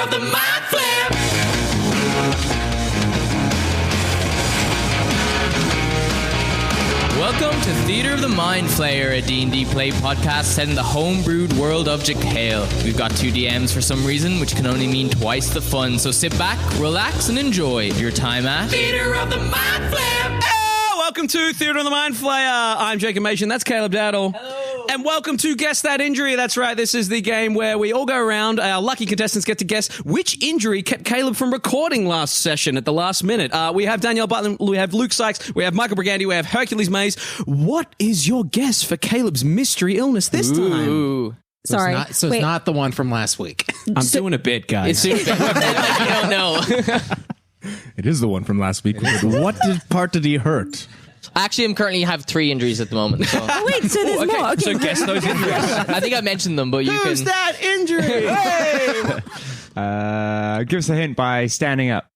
of the Mind Flayer. Welcome to Theatre of the Mind Flayer, a D&D play podcast set in the homebrewed world of Jekyll. We've got 2 DMs for some reason, which can only mean twice the fun. So sit back, relax, and enjoy your time at Theatre of the Mind Flayer. Welcome to Theatre of the Mind Flayer. I'm Jacob Machin. That's Caleb Dowdall. Hello. And welcome to Guess That Injury. That's right. This is the game where we all go around. Our lucky contestants get to guess which injury kept Caleb from recording last session at the last minute. We have Danielle Butlin. We have Luke Sykes. We have Michael Briganti. We have Hercules Maze. What is your guess for Caleb's mystery illness this time? Sorry. It's not the one from last week. I'm doing a bit, guys. It's I don't know. It is the one from last week. What part did he hurt? Actually, I'm currently have 3 injuries at the moment. So. Oh, wait, so there's more. Okay. So guess those injuries. I think I mentioned them, but you Who's can... that injury? Hey! Give us a hint by standing up.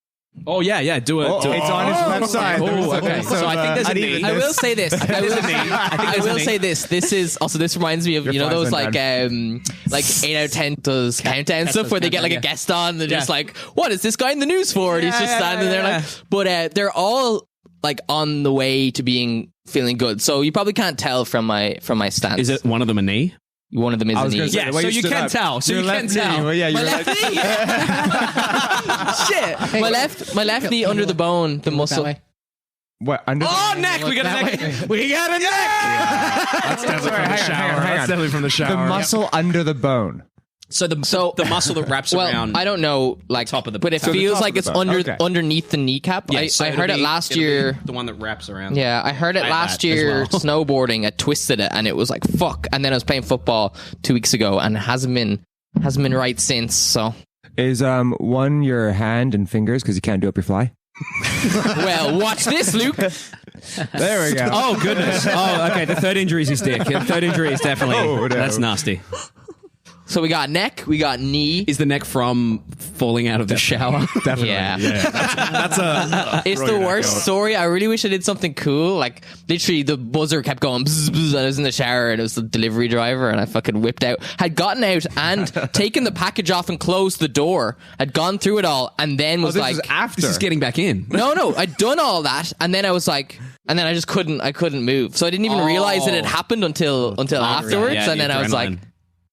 Oh, yeah. Do it. It's on his left side. Oh, okay. So I think there's a knee. I will say this. I will say this. This reminds me of those like 8 out of 10 does countdown stuff where they get like a guest on and they're just like, what is this guy in the news for? And he's just standing there like, but they're all like on the way to feeling good. So you probably can't tell from my stance. Is it one of them a knee? One of them is a knee. Yeah, so you can tell. So you can tell. Well, yeah, My you're left knee. Shit. My left knee under the bone, the muscle. What? Under Neck. We got a neck. We got a neck. That's definitely from the shower. That's definitely from the shower. the muscle under the bone. So the muscle that wraps around. I don't know, like top of the but it so feels like of the it's bone. Okay. underneath the kneecap. Yeah, I heard it last year. The one that wraps around. Yeah, I heard it last year snowboarding. I twisted it and it was like fuck. And then I was playing football 2 weeks ago and it hasn't been right since. So Is one your hand and fingers because you can't do up your fly? well, watch this, Luke. There we go. Oh goodness. Oh, okay. The third injury is his dick. The third injury is definitely Oh, no. that's nasty. So we got neck, we got knee. Is the neck from falling out of the shower? Definitely. Yeah. That's a... It's the worst story. I really wish I did something cool. Like, literally, the buzzer kept going, bzz, bzz, and I was in the shower, and it was the delivery driver, and I fucking whipped out. Had gotten out and taken the package off and closed the door. Had gone through it all, and then was this like... is after. This is getting back in. No, I'd done all that, and then I was like... And then I just couldn't move. So I didn't even realize it had happened until afterwards, Yeah, and then I was like... adrenaline.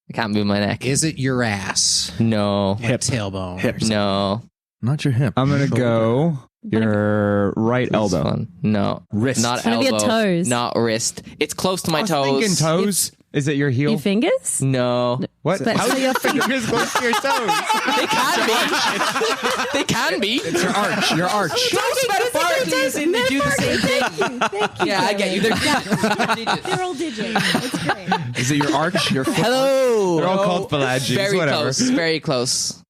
I can't move my neck. Is it your ass? No. Hip. Tailbone. No. Not your hip. I'm going to go your right elbow. Fun. No. Wrist. Not It's gonna be elbow. your toes. Not wrist. It's close to my toes. Thinking toes. Is it your heel? Your fingers? No. What? But so your fingers. close to your toes. They can be. They can be. It's your arch. Your arch. They do the same thing. Thank you. Yeah, I get you. They're all digits. It's great. Is it your arch? Your foot? Hello. They're all called phalanges. Very whatever. close. Very close.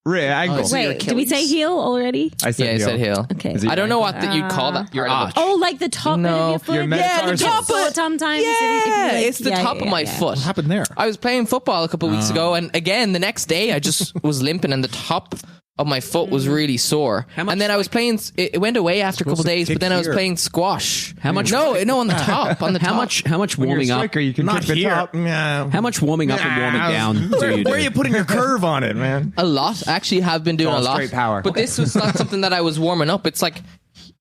Ankle. So your Wait, did we say Achilles? heel already? I said Yeah, I heel. said heel. Okay. Is it I don't know what you'd call that. Your part of arch. it. Oh, like the top No. end of your foot? Your metatarsals. the top foot sometimes. Yeah, it's the top of my foot. What happened there? I was playing football a couple of weeks ago, and again, the next day, I just was limping, and the top of my foot was really sore. And then I was playing, it went away after a couple of days, but then I was playing squash. How much? No, on the top. On the top. How much When you're a warming up? striker, you can Not kick the here. top. Yeah. How much warming up and warming down do you do? Where are you putting your curve on it, man? A lot. I actually have been doing All a lot. straight power. But this was not something that I was warming up. It's like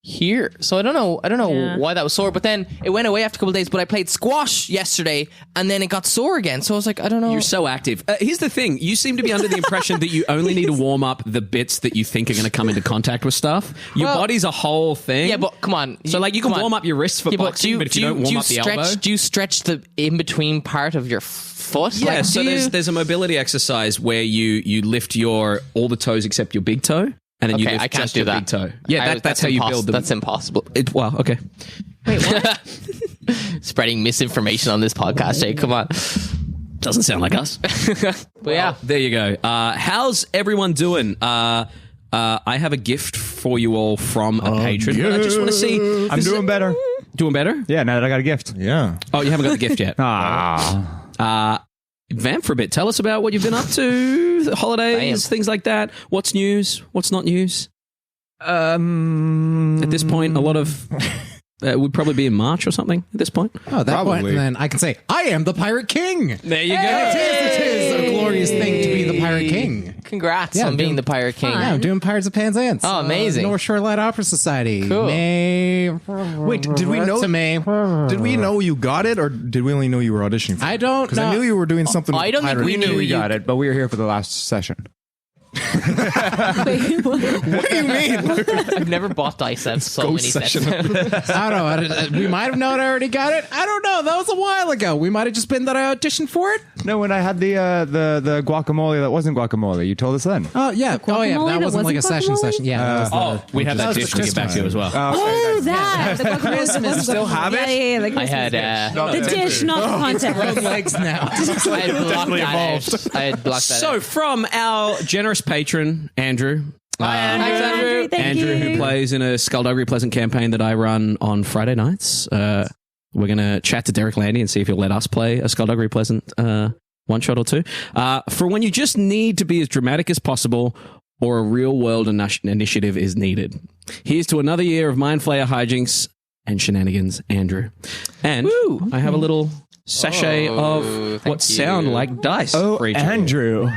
here. So I don't know Yeah. why that was sore. But then it went away after a couple of days. But I played squash yesterday and then it got sore again. So I was like, I don't know. You're so active. Here's the thing. You seem to be under the impression that you only need to warm up the bits that you think are going to come into contact with stuff. Your Well, body's a whole thing. Yeah, but come on. So like you can come on. warm up your wrists for Yeah, boxing, but if you don't warm up the elbow... Do you stretch the in-between part of your foot? Yeah, Like, so do you- there's a mobility exercise where you lift all the toes except your big toe, and then you Okay, lift I can't just do your that. big toe. Yeah, that's how you build them. That's impossible. Well, okay. Wait, what? Spreading misinformation on this podcast, Jay. Come on. Doesn't sound like us. But yeah. There you go. How's everyone doing? I have a gift for you all from a patron. But I just want to see. I'm doing better. Doing better? Yeah, now that I got a gift. Yeah. Oh, you haven't got the gift yet. Vamp for a bit. Tell us about what you've been up to, the holidays, things like that. What's news? What's not news? At this point, a lot of would probably be in March or something. At this point, Oh, that point, and then I can say, I am the Pirate King. there you go. It is a glorious thing to be the Pirate King. Congrats Yeah, on being doing- the Pirate King. Yeah, I'm doing Pirates of Penzance. Oh, amazing. North Shore Light Opera Society. Cool. Wait, did we know? To May. Did we know you got it, or did we only know you were auditioning for it? I don't Because know. I knew you were doing something. I don't think Pirate we King. knew We you. got it, but we were here for the last session. What do you mean? I've never bought dice. I have so many Ghost sets. session. I don't know. We might have known I already got it. I don't know. That was a while ago. We might have just been that I auditioned for it. No, when I had the guacamole that wasn't guacamole, you told us then. Oh, yeah. Oh, yeah. guacamole That that wasn't like a wasn't session guacamole? session. Yeah. That was We have that was dish for to get back to as well. Oh, that. The guacamole Christmas. still have it? Yeah. The I Christmas had dish. The dish, not the content. legs now. I had blocked that out. I had blocked that So out. from our generous patron, Andrew. Thanks, Andrew. Thank Andrew, you. who plays in a Skullduggery Pleasant campaign that I run on Friday nights. We're going to chat to Derek Landy and see if he'll let us play a Skullduggery Pleasant one shot or two. For when you just need to be as dramatic as possible or a real world initiative is needed. Here's to another year of Mind Flayer hijinks and shenanigans, Andrew. And I have a little sachet of thank what you. sound like dice. Oh, for each of you. Andrew.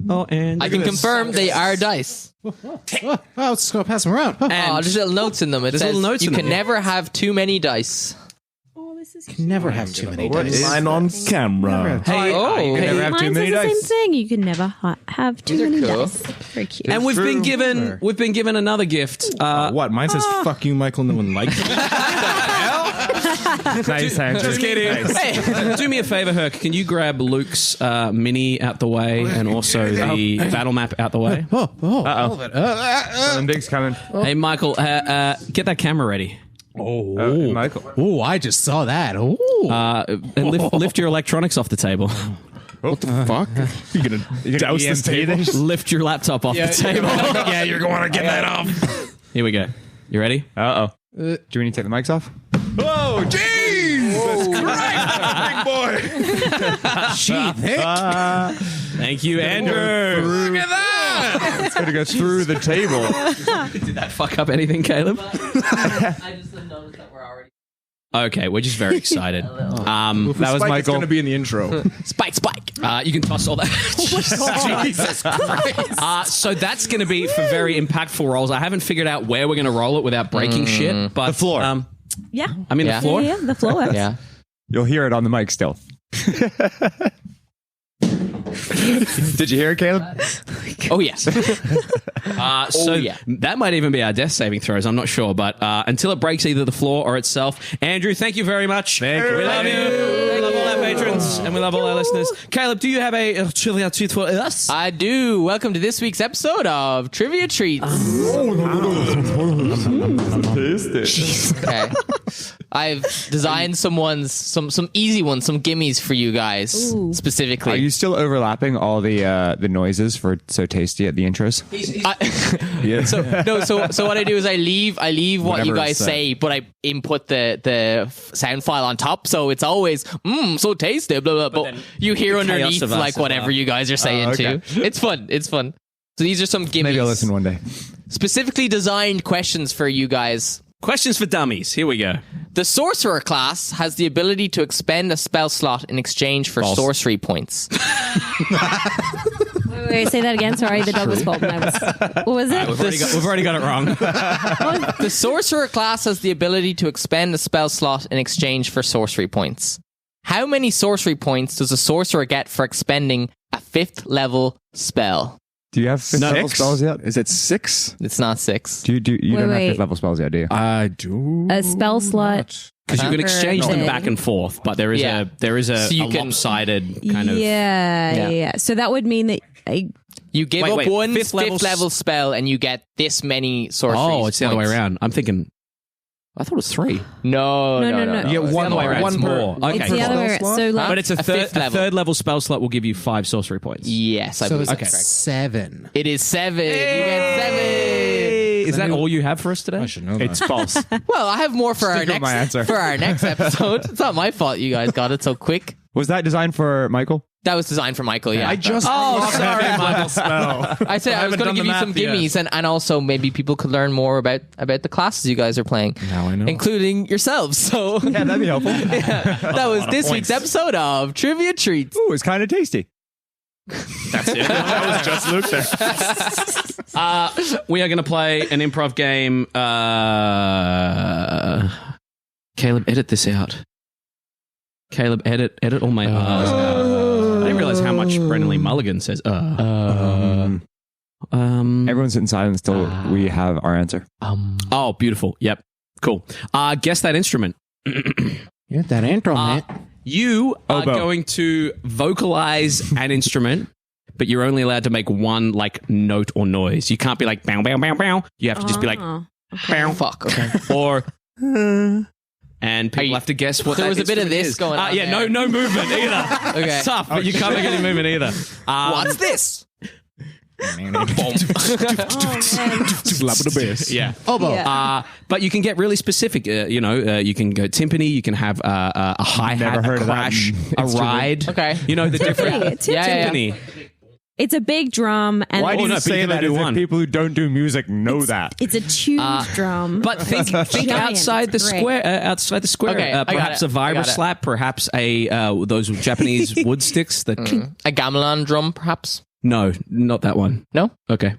Oh, Andrew. I can confirm they are dice. Oh, let's go pass them around. Oh, Oh, there's little notes in them. It There's says little notes you in can them. never have too many dice. Oh, this is can never have too many What dice. is mine on camera? Hey, Oh, never have too Mine many says the same dice. thing. You can never have too These are many cool. dice. Very cute. and we've been given another gift. What? Mine says "fuck you, Michael." No one likes it. Nice, Andrew. Just kidding. Hey, do me a favor, Herc. Can you grab Luke's mini out the way and also the battle map out the way? Something big's coming. Hey, Michael, get that camera ready. Michael. Oh, I just saw that. Oh. And lift your electronics off the table. What the fuck? You gonna douse this table? Lift your laptop off the table. Yeah, you're going to get that off. Here we go. You ready? Uh-oh. Do we need to take the mics off? Oh, Jesus Christ, big boy! Thank you, Andrew. Look at that! It's going to go through the table. Did that fuck up anything, Caleb? I just noticed that we're already. Okay, we're just very excited. That was Spike is Michael. going to be in the intro. Spike. You can toss all that. Jesus Christ! So that's going to be for very impactful rolls. I haven't figured out where we're going to roll it without breaking shit. But The floor. Yeah. I mean, Yeah. the floor. Yeah, the floor works. Yeah. You'll hear it on the mic still. Did you hear it, Caleb? Oh, yes. So yeah. that might even be our death saving throws. I'm not sure, but until it breaks either the floor or itself. Andrew, thank you very much. Thank you. We love you. We love all our patrons and we love all our listeners. Caleb, do you have a trivia treat for us? I do. Welcome to this week's episode of Trivia Treats. Okay. I've designed some easy ones, some gimmies for you guys specifically. Are you still overlapping all the noises for So Tasty at the intros? So what I do is I leave what Whatever you guys it's, say, but I input the sound file on top, so it's always so tasty, blah blah. But you hear underneath of us like as whatever well. you guys are saying okay. too. It's fun. So these are some gimmies, Maybe I'll listen one day. specifically designed questions for you guys. Questions for dummies. Here we go. The sorcerer class has the ability to expend a spell slot in exchange for sorcery points. Wait, say that again. Sorry, the dog was fault. What was it? We've already got it wrong. The sorcerer class has the ability to expend a spell slot in exchange for sorcery points. How many sorcery points does a sorcerer get for expending a 5th level spell? Do you have 5th level 6? spells yet? Is it 6? It's not 6. You don't have wait. 5th level spells yet, do you? I do. A spell slot. Because you can exchange them Okay. back and forth, but there is Yeah. a So you can- lopsided kind of. Yeah. So that would mean that You give Wait, up wait, one fifth 5th level level spell and you get this many sorcery Oh, it's the other way points. around. I'm thinking. I thought it was 3. No. No. You get It's the one other way around. one It's per. more. Okay, it's the other way around. So like, But it's a fifth level. third level spell slot will give you 5 sorcery points. Yes, I So believe it's that's correct. 7. It is 7. You get 7. Is that all you have for us today? I should know that. It's false. Well, I have more for our Stick with my next answer. episode. It's not my fault you guys got it so quick. Was that designed for Michael? That was designed for Michael, yeah. I just. Oh, sorry, Michael. I said I was going to give you some gimmies and also maybe people could learn more about the classes you guys are playing. Now I know. Including yourselves. So Yeah, that'd be helpful. that was this week's episode of Trivia Treats. Ooh, it's kind of tasty. That's it. That was just Luke there. We are going to play an improv game. Caleb, edit this out. Caleb, edit all my R's out. I didn't realize how much Brennan Lee Mulligan says. Everyone's sitting silent until we have our answer. Oh, beautiful. Yep. Cool. Guess that instrument. Yeah, that intro, man. You are Oboe. going to vocalize an instrument, but you're only allowed to make one like note or noise. You can't be like bow bow bow bow. You have to just be like bow, Fuck. Okay. or and people have to guess what. There that was a bit of instrument this is. going on. Yeah, there. no movement either. Okay. It's tough, but you can't make any movement either. What's this? Slap with the bass. Yeah. Oboe. Yeah. But you can get really specific. You can go timpani. You can have a hi-hat, Never heard a of that crash, a instrument. ride. Okay. You know the different Yeah. timpani. It's a big drum, and Why do Oh, you no, but say you can that only as do if one. people who don't do music know that? it's a tuned drum. But think Giant, outside the it's great. square. Outside the square. Okay, I got Perhaps it. a I vibra got it. slap. Perhaps a those Japanese wood sticks. That A gamelan drum, perhaps? no, not that one. No? Okay.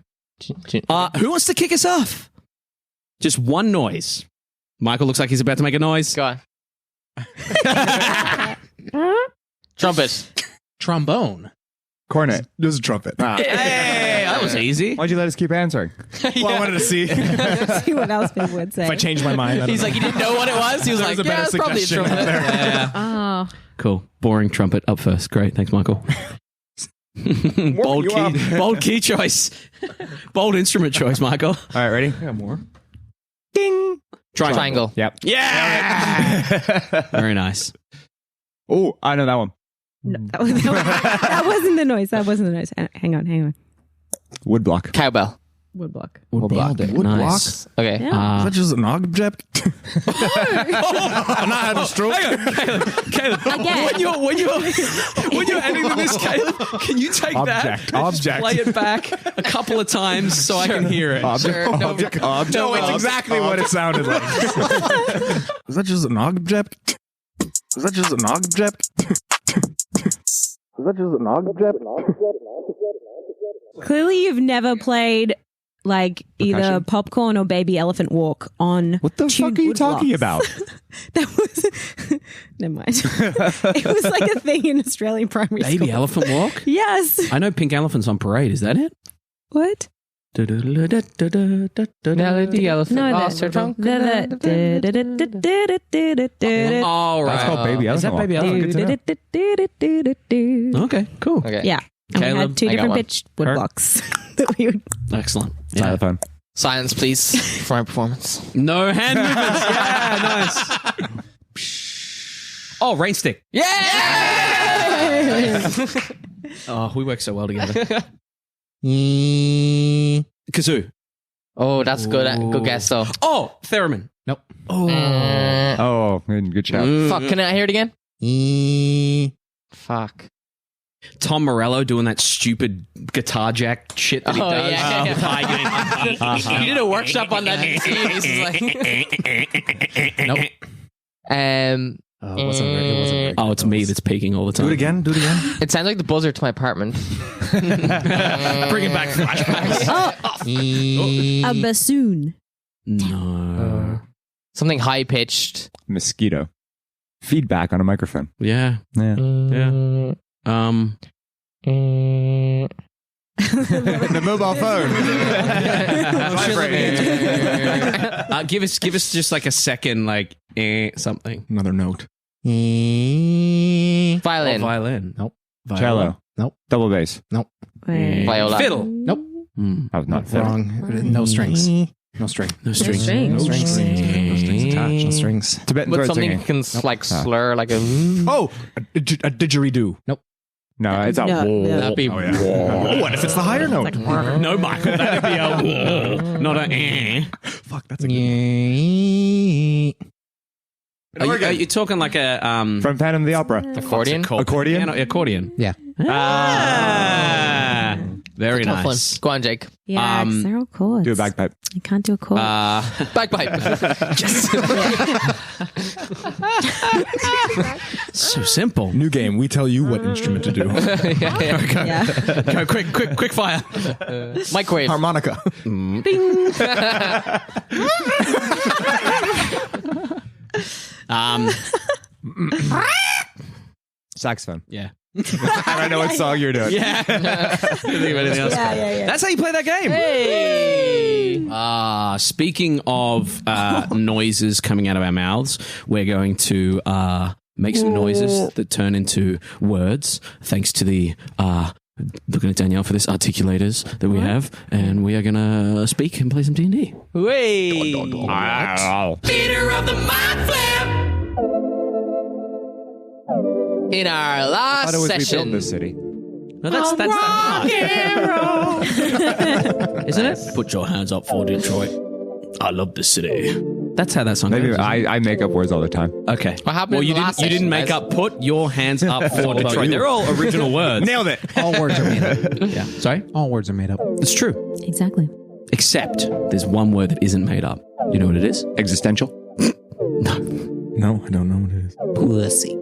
Who wants to kick us off? Just one noise. Michael looks like he's about to make a noise. Go on. Trumpet. Trombone. Cornet. There's a trumpet. Hey, that was easy. Why'd you let us keep answering? Well, I wanted to see if See what else people would say. I changed my mind. I don't He's know. like, he didn't know what it was. He was There like, was a yeah, better it's probably a suggestion trumpet. there. Oh, Cool. Boring trumpet up first. Great. Thanks, Michael. Bold key choice. Bold instrument choice, Michael. All right, ready? More. Ding. Triangle. Yep. Yeah. Very nice. Oh, I know that one. no, that wasn't the noise. That wasn't the noise. Hang on. Woodblock. Cowbell. Woodblock. Woodblock. Woodblock? Okay. Yeah. Is that just an object? I'm not having a stroke. Caleb, Again. when you're editing this, Caleb, can you take Object. that and just Object. play it back a couple of times so I can hear it? Sure. No, Object. No, It's exactly what it sounded like. Is that just an object? Is that just an object? Is that just an object? Clearly, you've never played like either Percussion? popcorn or baby elephant walk on. What the fuck are you talking about? That was. Never mind. It was like a thing in Australian primary school. Baby elephant walk? Yes. I know Pink Elephant's on parade. Is that it? What? Nelly the elephant No, lost her trunk. Oh, right. That's called Baby Is that Elephant. Baby Elephant? Okay, cool. Okay. Yeah. And we Caleb, had two I got different one. pitched wood blocks that we would. Excellent. Xylophone. Silence, please, for my performance. No hand movements. Yeah, nice. Oh, rain stick. Yeah! Oh, we work so well together. Mm. Kazoo. Oh, that's good. Good guess, though. Oh, theremin. Nope. Oh, good shout. Fuck, can I hear it again? Fuck. Tom Morello doing that stupid guitar jack shit that he Oh, does. yeah. You did a workshop on that. Didn't you? This is like... Nope. It wasn't very Oh, it's me that's peeking all the time. Do it again. It sounds like the buzzer to my apartment. Bringing back flashbacks. A bassoon. No. Something high pitched. Mosquito. Feedback on a microphone. Yeah. Yeah. Yeah. The mobile phone. Give us just like a second, like something. Another note. Violin. Oh, violin. Nope. Cello. Nope. Double bass. Viola. Fiddle. Nope. That was not fiddle. Wrong. No strings. No string. No strings. strings. No strings. No strings attached. No strings. Tibetan But throat something singing. you can like slur, like a... Oh, a didgeridoo. Nope. No, it's a No, wall. no. That'd be... Oh, yeah. Oh, what if it's the higher note? No, Michael. That'd be a not a. Fuck, that's a good Are you talking like a From Phantom of the Opera. Accordion? Accordion? Accordion. Yeah. Very Tough one. nice. Go on, Jake. Yeah, 'cause they're all chords. Do a bagpipe. I can't do a chord. Bagpipe. So simple. New game. We tell you what instrument to do. yeah. Go quick fire. Microwave. Harmonica. Saxophone. Yeah. I don't know what song you're doing. Yeah. Think of anything else. Yeah. That's how you play that game. Hey. Speaking of noises coming out of our mouths, we're going to make some noises that turn into words, thanks to the looking at Danielle for this articulators that we have, and we are going to speak and play some D&D. Hey. Leader of the Mind Flare. In our I last thought it was we built session. this city. No, that's isn't it? Put your hands up for Detroit. I love this city. That's how that song Maybe goes. I make up words all the time. Okay. What happened Well, in you the didn't. last You didn't session, make guys? up. Put your hands up for Detroit. They're all original words. Nailed it. All words are made up. Yeah. Sorry. All words are made up. It's true. Exactly. Except there's one word that isn't made up. You know what it is? Existential. No, I don't know what it is. Pussy.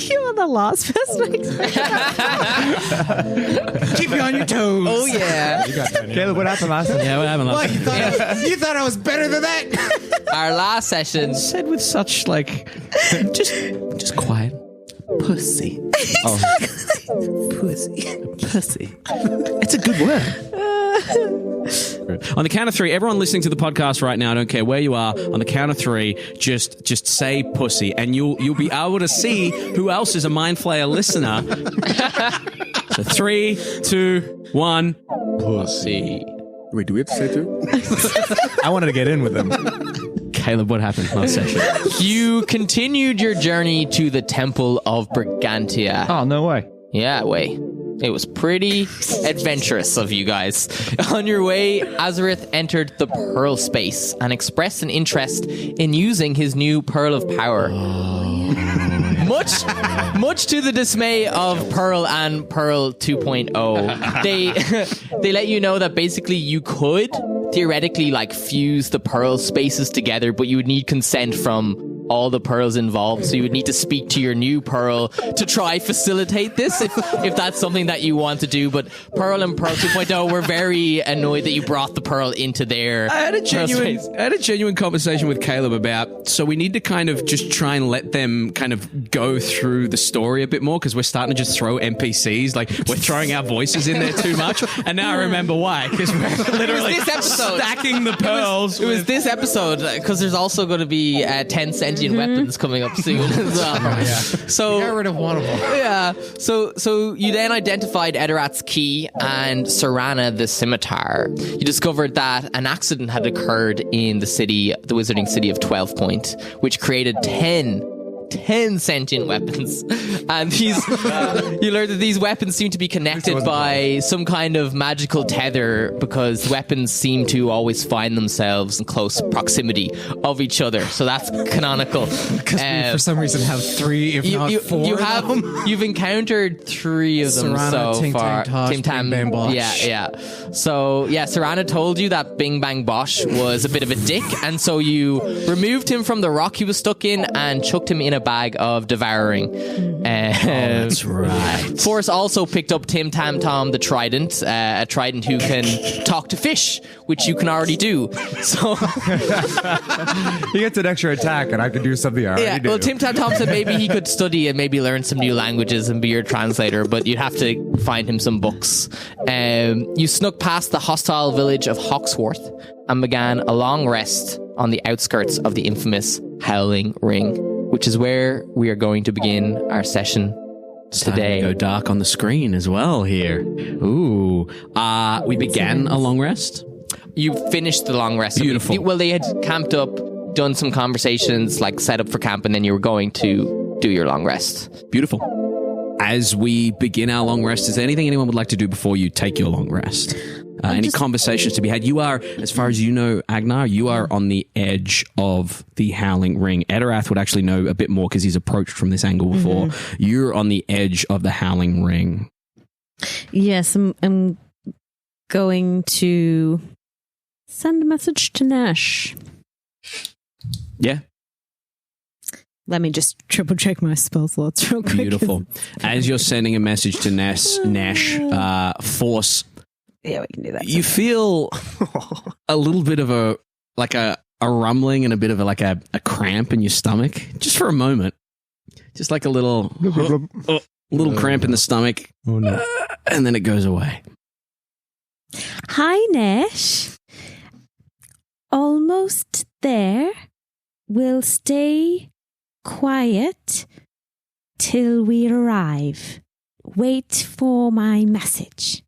You were the last person. Keep you on your toes. Oh, yeah. Caleb, what happened last time? Yeah. What happened last time? You thought I was better than that? Our last session. Said with such just quiet. Pussy. Pussy. It's a good word. On the count of three, everyone listening to the podcast right now, I don't care where you are, on the count of three, just say pussy, and you'll be able to see who else is a Mind Flayer listener. So 3, 2, 1. Pussy. Wait, do we have to say two? I wanted to get in with them. Caleb, what happened last session? You continued your journey to the Temple of Brigantia. Oh, no way. Yeah, way. It was pretty adventurous of you guys. On your way, Azorith entered the Pearl space and expressed an interest in using his new Pearl of Power. Much to the dismay of Pearl and Pearl 2.0, they let you know that basically you could theoretically fuse the Pearl spaces together, but you would need consent from all the pearls involved, so you would need to speak to your new Pearl to try facilitate this if that's something that you want to do. But Pearl and Pearl 2.0 were very annoyed that you brought the Pearl into their I had a Pearl space. genuine conversation with Caleb about, so we need to kind of just try and let them kind of go through the story a bit more, because we're starting to just throw NPCs, we're throwing our voices in there too much. And now I remember why, because we're literally this episode. stacking the pearls. It was this episode, because there's also going to be 10 sentient weapons coming up soon as well. So Got rid of one of them. yeah. So you then identified Etterath's key and Serana the scimitar. You discovered that an accident had occurred in the wizarding city of 12 Point, which created 10 sentient weapons. And you learned that these weapons seem to be connected by some kind of magical tether, because weapons seem to always find themselves in close proximity of each other. So that's canonical. Because we, for some reason, have 3, if not 4. You've encountered 3 of them Serana, so Ting far. Tang Tosh, Tim Tam, Bing Bang Bosh. Yeah. So Serana told you that Bing Bang Bosh was a bit of a dick, and so you removed him from the rock he was stuck in and chucked him in a bag of devouring. That's right. Force also picked up Tim Tam Tom the Trident, a trident who can talk to fish, which you can already do. So He gets an extra attack, and I can do something I already do. well, Tim Tam Tom said maybe he could study and maybe learn some new languages and be your translator, but you'd have to find him some books. You snuck past the hostile village of Hawksworth and began a long rest on the outskirts of the infamous Howling Ring, which is where we are going to begin our session today. Go dark on the screen as well here. Ooh. We began a long rest. You finished the long rest. Beautiful. Well, they had camped up, done some conversations, set up for camp, and then you were going to do your long rest. Beautiful. As we begin our long rest, is there anything anyone would like to do before you take your long rest? any conversations to be had. You are, as far as you know, Agenar, you are on the edge of the Howling Ring. Etterath would actually know a bit more because he's approached from this angle before. You're on the edge of the Howling Ring. Yes, I'm going to send a message to Nash. Yeah. Let me just triple check my spell slots real quick. Beautiful. As you're sending a message to Nash, Force. Yeah, we can do that. You feel a little bit of a rumbling and a bit of a cramp in your stomach, just for a moment, just like a little cramp in the stomach. Oh no! And then it goes away. Hi, Nash. Almost there. We'll stay quiet till we arrive. Wait for my message.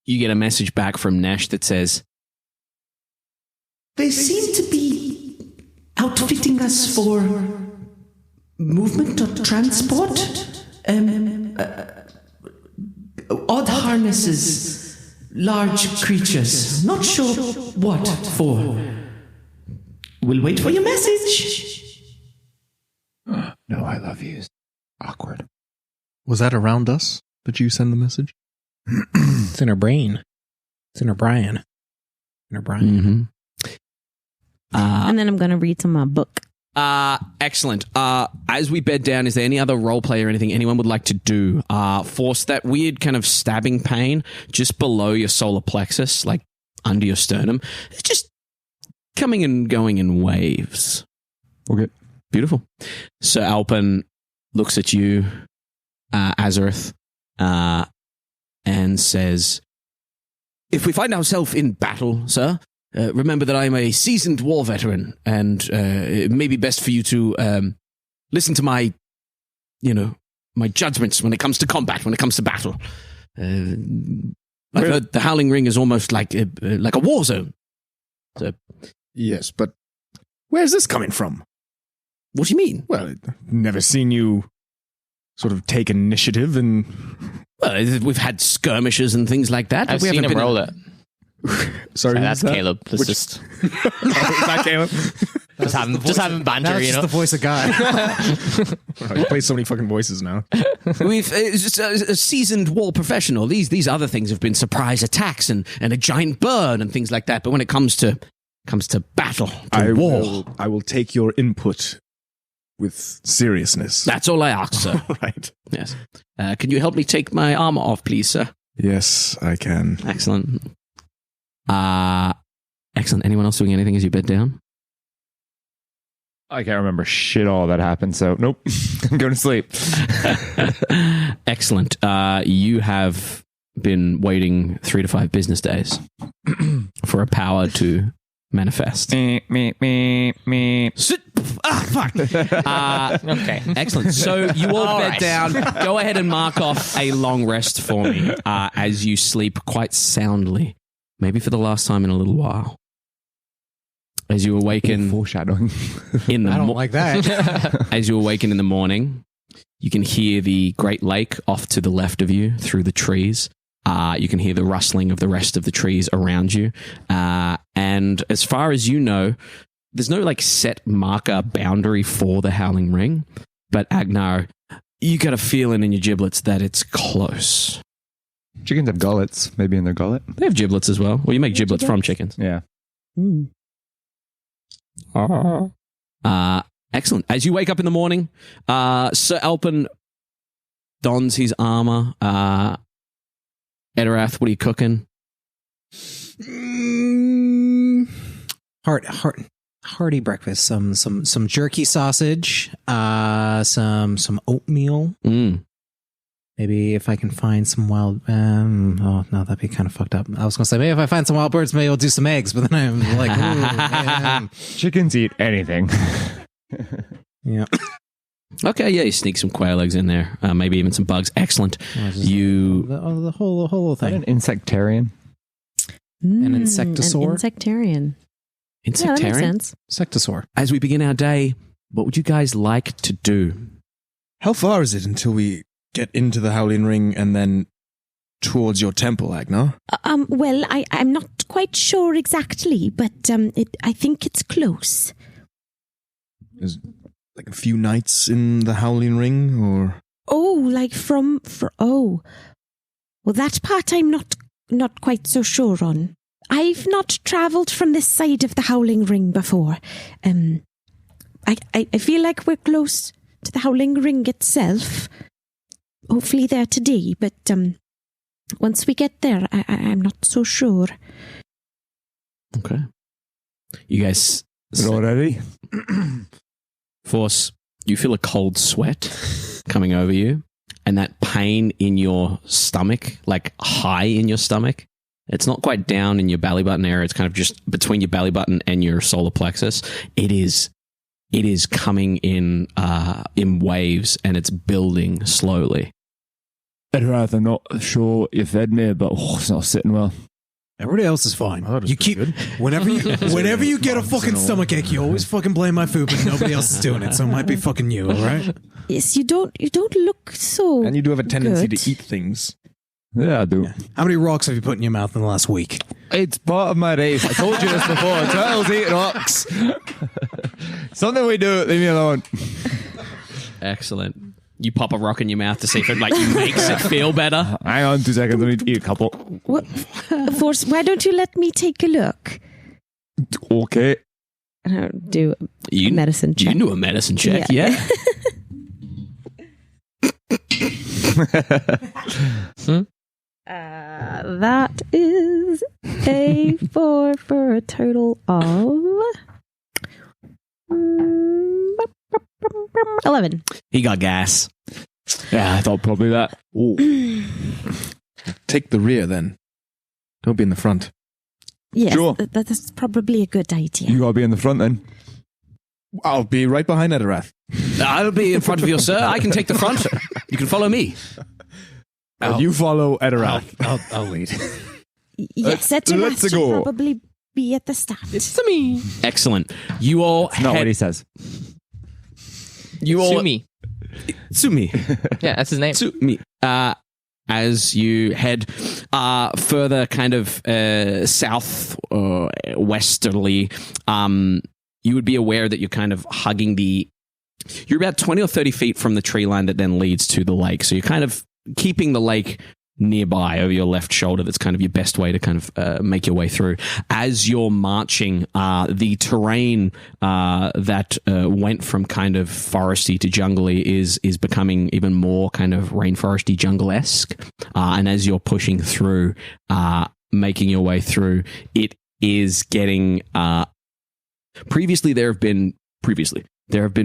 You get a message back from Nash that says, "They seem to be outfitting us for movement or transport. Odd harnesses, large creatures. Not sure what for. We'll wait for your message." No, I love you. Awkward. Was that around us? Did you send the message? It's in her brain. It's in her Brian. In her Brian. And then I'm going to read some of my book. Excellent. As we bed down, is there any other role play or anything anyone would like to do? Force that weird kind of stabbing pain just below your solar plexus, like under your sternum. It's just coming and going in waves. Okay. Beautiful. So Alpin looks at you, Azorith, and says, "If we find ourselves in battle, sir, remember that I am a seasoned war veteran, and it may be best for you to listen to my judgments when it comes to combat, when it comes to battle. I've heard the Howling Ring is almost like a war zone." So, yes, but where's this coming from? What do you mean? Well, I've never seen you sort of take initiative and... Well, we've had skirmishes and things like that. I've seen him roll it. Sorry, that's Caleb. That's just... Is that Caleb? just having banter, Now it's just the voice of God. He plays so many fucking voices now. It's just a seasoned war professional. These other things have been surprise attacks and a giant bird and things like that. But when it comes to battle, war, I will take your input with seriousness. That's all I ask, sir. Right. Yes. Can you help me take my armor off, please, sir? Yes, I can. Excellent. Excellent. Anyone else doing anything as you bed down? I can't remember shit all that happened, so nope. I'm going to sleep. Excellent. You have been waiting 3 to 5 business days for a power to manifest. Me. Sit. Fuck. Okay. Excellent. So you all bed down. Go ahead and mark off a long rest for me as you sleep quite soundly. Maybe for the last time in a little while. As you awaken... Foreshadowing. I don't like that. As you awaken in the morning, you can hear the Great Lake off to the left of you through the trees. You can hear the rustling of the rest of the trees around you. And as far as you know, there's no set marker boundary for the Howling Ring. But Agenar, you got a feeling in your giblets that it's close. Chickens have gullets. Maybe in their gullet. They have giblets as well. Well, you make giblets from chickens. Yeah. Excellent. As you wake up in the morning, Sir Alpin dons his armor. Etterath, what are you cooking? Hearty breakfast. Some jerky sausage. Some oatmeal. Maybe if I can find some wild... oh, no, that'd be kind of fucked up. I was going to say, maybe if I find some wild birds, maybe I'll do some eggs. But then I'm like, ooh, Chickens eat anything. yeah. Okay, yeah, you sneak some quail eggs in there. Maybe even some bugs. Excellent. The whole thing. An insectarian. An insectosaur? An insectarian. Insectarian? Yeah, that makes sense. Insectosaur. As we begin our day, what would you guys like to do? How far is it until we get into the Howling Ring and then towards your temple, Agenar? Well, I'm not quite sure exactly, but I think it's close. Is like a few nights in the Howling Ring, or? Oh, like oh. Well, that part I'm not quite so sure on. I've not travelled from this side of the Howling Ring before. I feel like we're close to the Howling Ring itself. Hopefully there today, but once we get there, I'm not so sure. Okay. You guys... We're all ready? Force, you feel a cold sweat coming over you, and that pain in your stomach, like high in your stomach. It's not quite down in your belly button area. It's kind of just between your belly button and your solar plexus. It is coming in waves, and it's building slowly. Etterath, I'm not sure what you fed me, but it's not sitting well. Everybody else is fine. You keep whenever you get a fucking stomachache, you always fucking blame my food, but nobody else is doing it, so it might be fucking you, all right? Yes, you don't look so. And you do have a tendency good. to eat things. Yeah, I do. Yeah. How many rocks have you put in your mouth in the last week? It's part of my race. I told you this before. Turtles eat rocks. Something we do. Leave me alone. Excellent. You pop a rock in your mouth to see if it makes it feel better. Hang on 2 seconds. Let me eat a couple. What? Force, why don't you let me take a look? Okay. Do a medicine check. You do a medicine check, yeah? That is a 4 for a total of 11. He got gas. Yeah, I thought probably that. Ooh. Take the rear then. Don't be in the front. Yes, Sure. That's probably a good idea. You gotta be in the front then. I'll be right behind Etterath. I'll be in front of you, sir. I can take the front. You can follow me. You follow Etterath. I'll lead. Yes, let's should go. probably be at the start. It's to me. Excellent. You all Not what he says. You all Sumi. Sumi. Yeah, that's his name. Sumi. As you head further kind of south or westerly, you would be aware that you're kind of hugging you're about 20 or 30 feet from the tree line that then leads to the lake. So you're kind of keeping the lake nearby over your left shoulder. That's kind of your best way to kind of make your way through. As you're marching, the terrain that went from kind of foresty to jungly is becoming even more kind of rainforesty jungle-esque. And as you're pushing through, making your way through, it is getting... Previously, there have been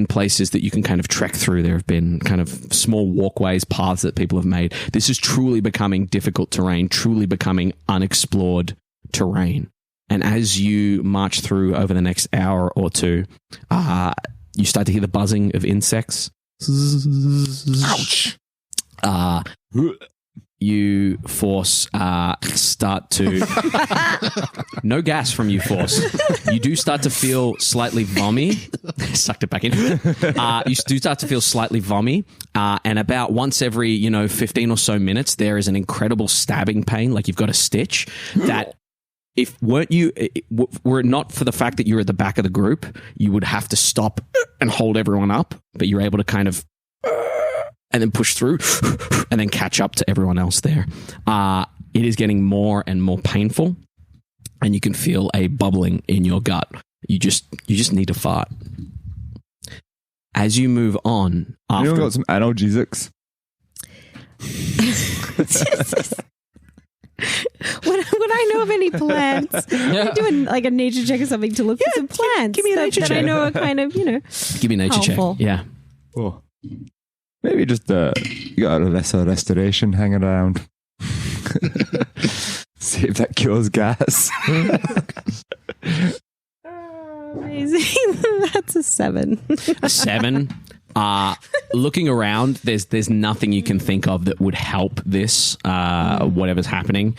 places that you can kind of trek through. There have been kind of small walkways, paths that people have made. This is truly becoming difficult terrain, truly becoming unexplored terrain. And as you march through over the next hour or two, you start to hear the buzzing of insects. Ouch. You Force start to no gas from you Force. You do start to feel slightly vommy. Sucked it back in. You do start to feel slightly vommy, and about once every 15 or so minutes, there is an incredible stabbing pain, like you've got a stitch. That were it not for the fact that you're at the back of the group, you would have to stop and hold everyone up, but you're able to kind of. And then push through and then catch up to everyone else there. It is getting more and more painful, and you can feel a bubbling in your gut. You just need to fart. As you move on, You got some analgesics. Would I know of any plants? I'm doing like a nature check or something to look for some plants. give me a nature that check. I know are kind of, give me a nature helpful. check. Yeah. Oh. Maybe just you got a lesser restoration hanging around. See if that cures gas. Amazing. That's a 7. A 7. Looking around, there's nothing you can think of that would help this, whatever's happening.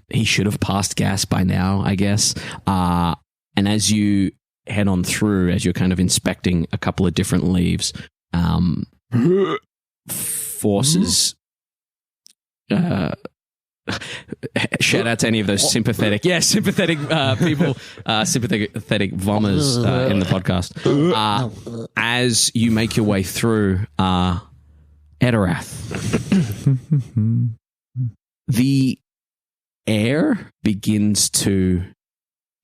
He should have passed gas by now, I guess. And as you head on through, as you're kind of inspecting a couple of different leaves, Forces, shout out to any of those sympathetic people, sympathetic vommers in the podcast. As you make your way through Etterath, the air begins to